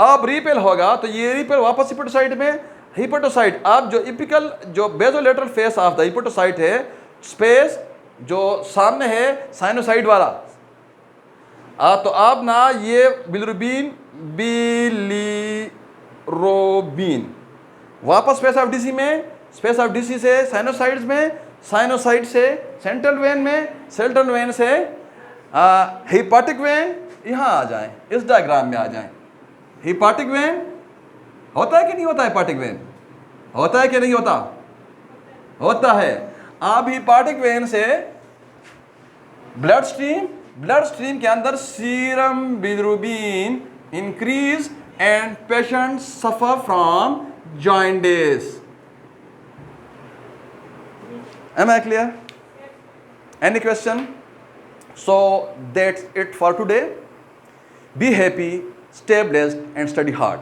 अब रीपेल होगा तो ये रीपेल वापस हिपेटोसाइट में, हिपेटोसाइट अब जो इपिकल जो बेजोलेटरल फेस ऑफ द हिपेटोसाइट है, स्पेस जो सामने है साइनोसाइड वाला, तो अब ना ये बिलिरुबिन वापस स्पेस ऑफ डीसी में, स्पेस ऑफ डीसी से साइनोसाइड्स में, साइनोसाइड से सेंट्रल वेन में, सेंट्रल वेन से हिपाटिक वेन, यहाँ आ जाएं, इस डायग्राम में आ जाएं। हिपाटिक वेन होता है कि नहीं होता? हिपाटिक वेन होता है कि नहीं होता? होता है। अब हिपाटिक वेन से ब्लड स्ट्रीम के अंदर serum bilirubin increase and patient suffer from jaundice. Am I clear? Any question? So that's it for today. Be happy, stay blessed, and study hard.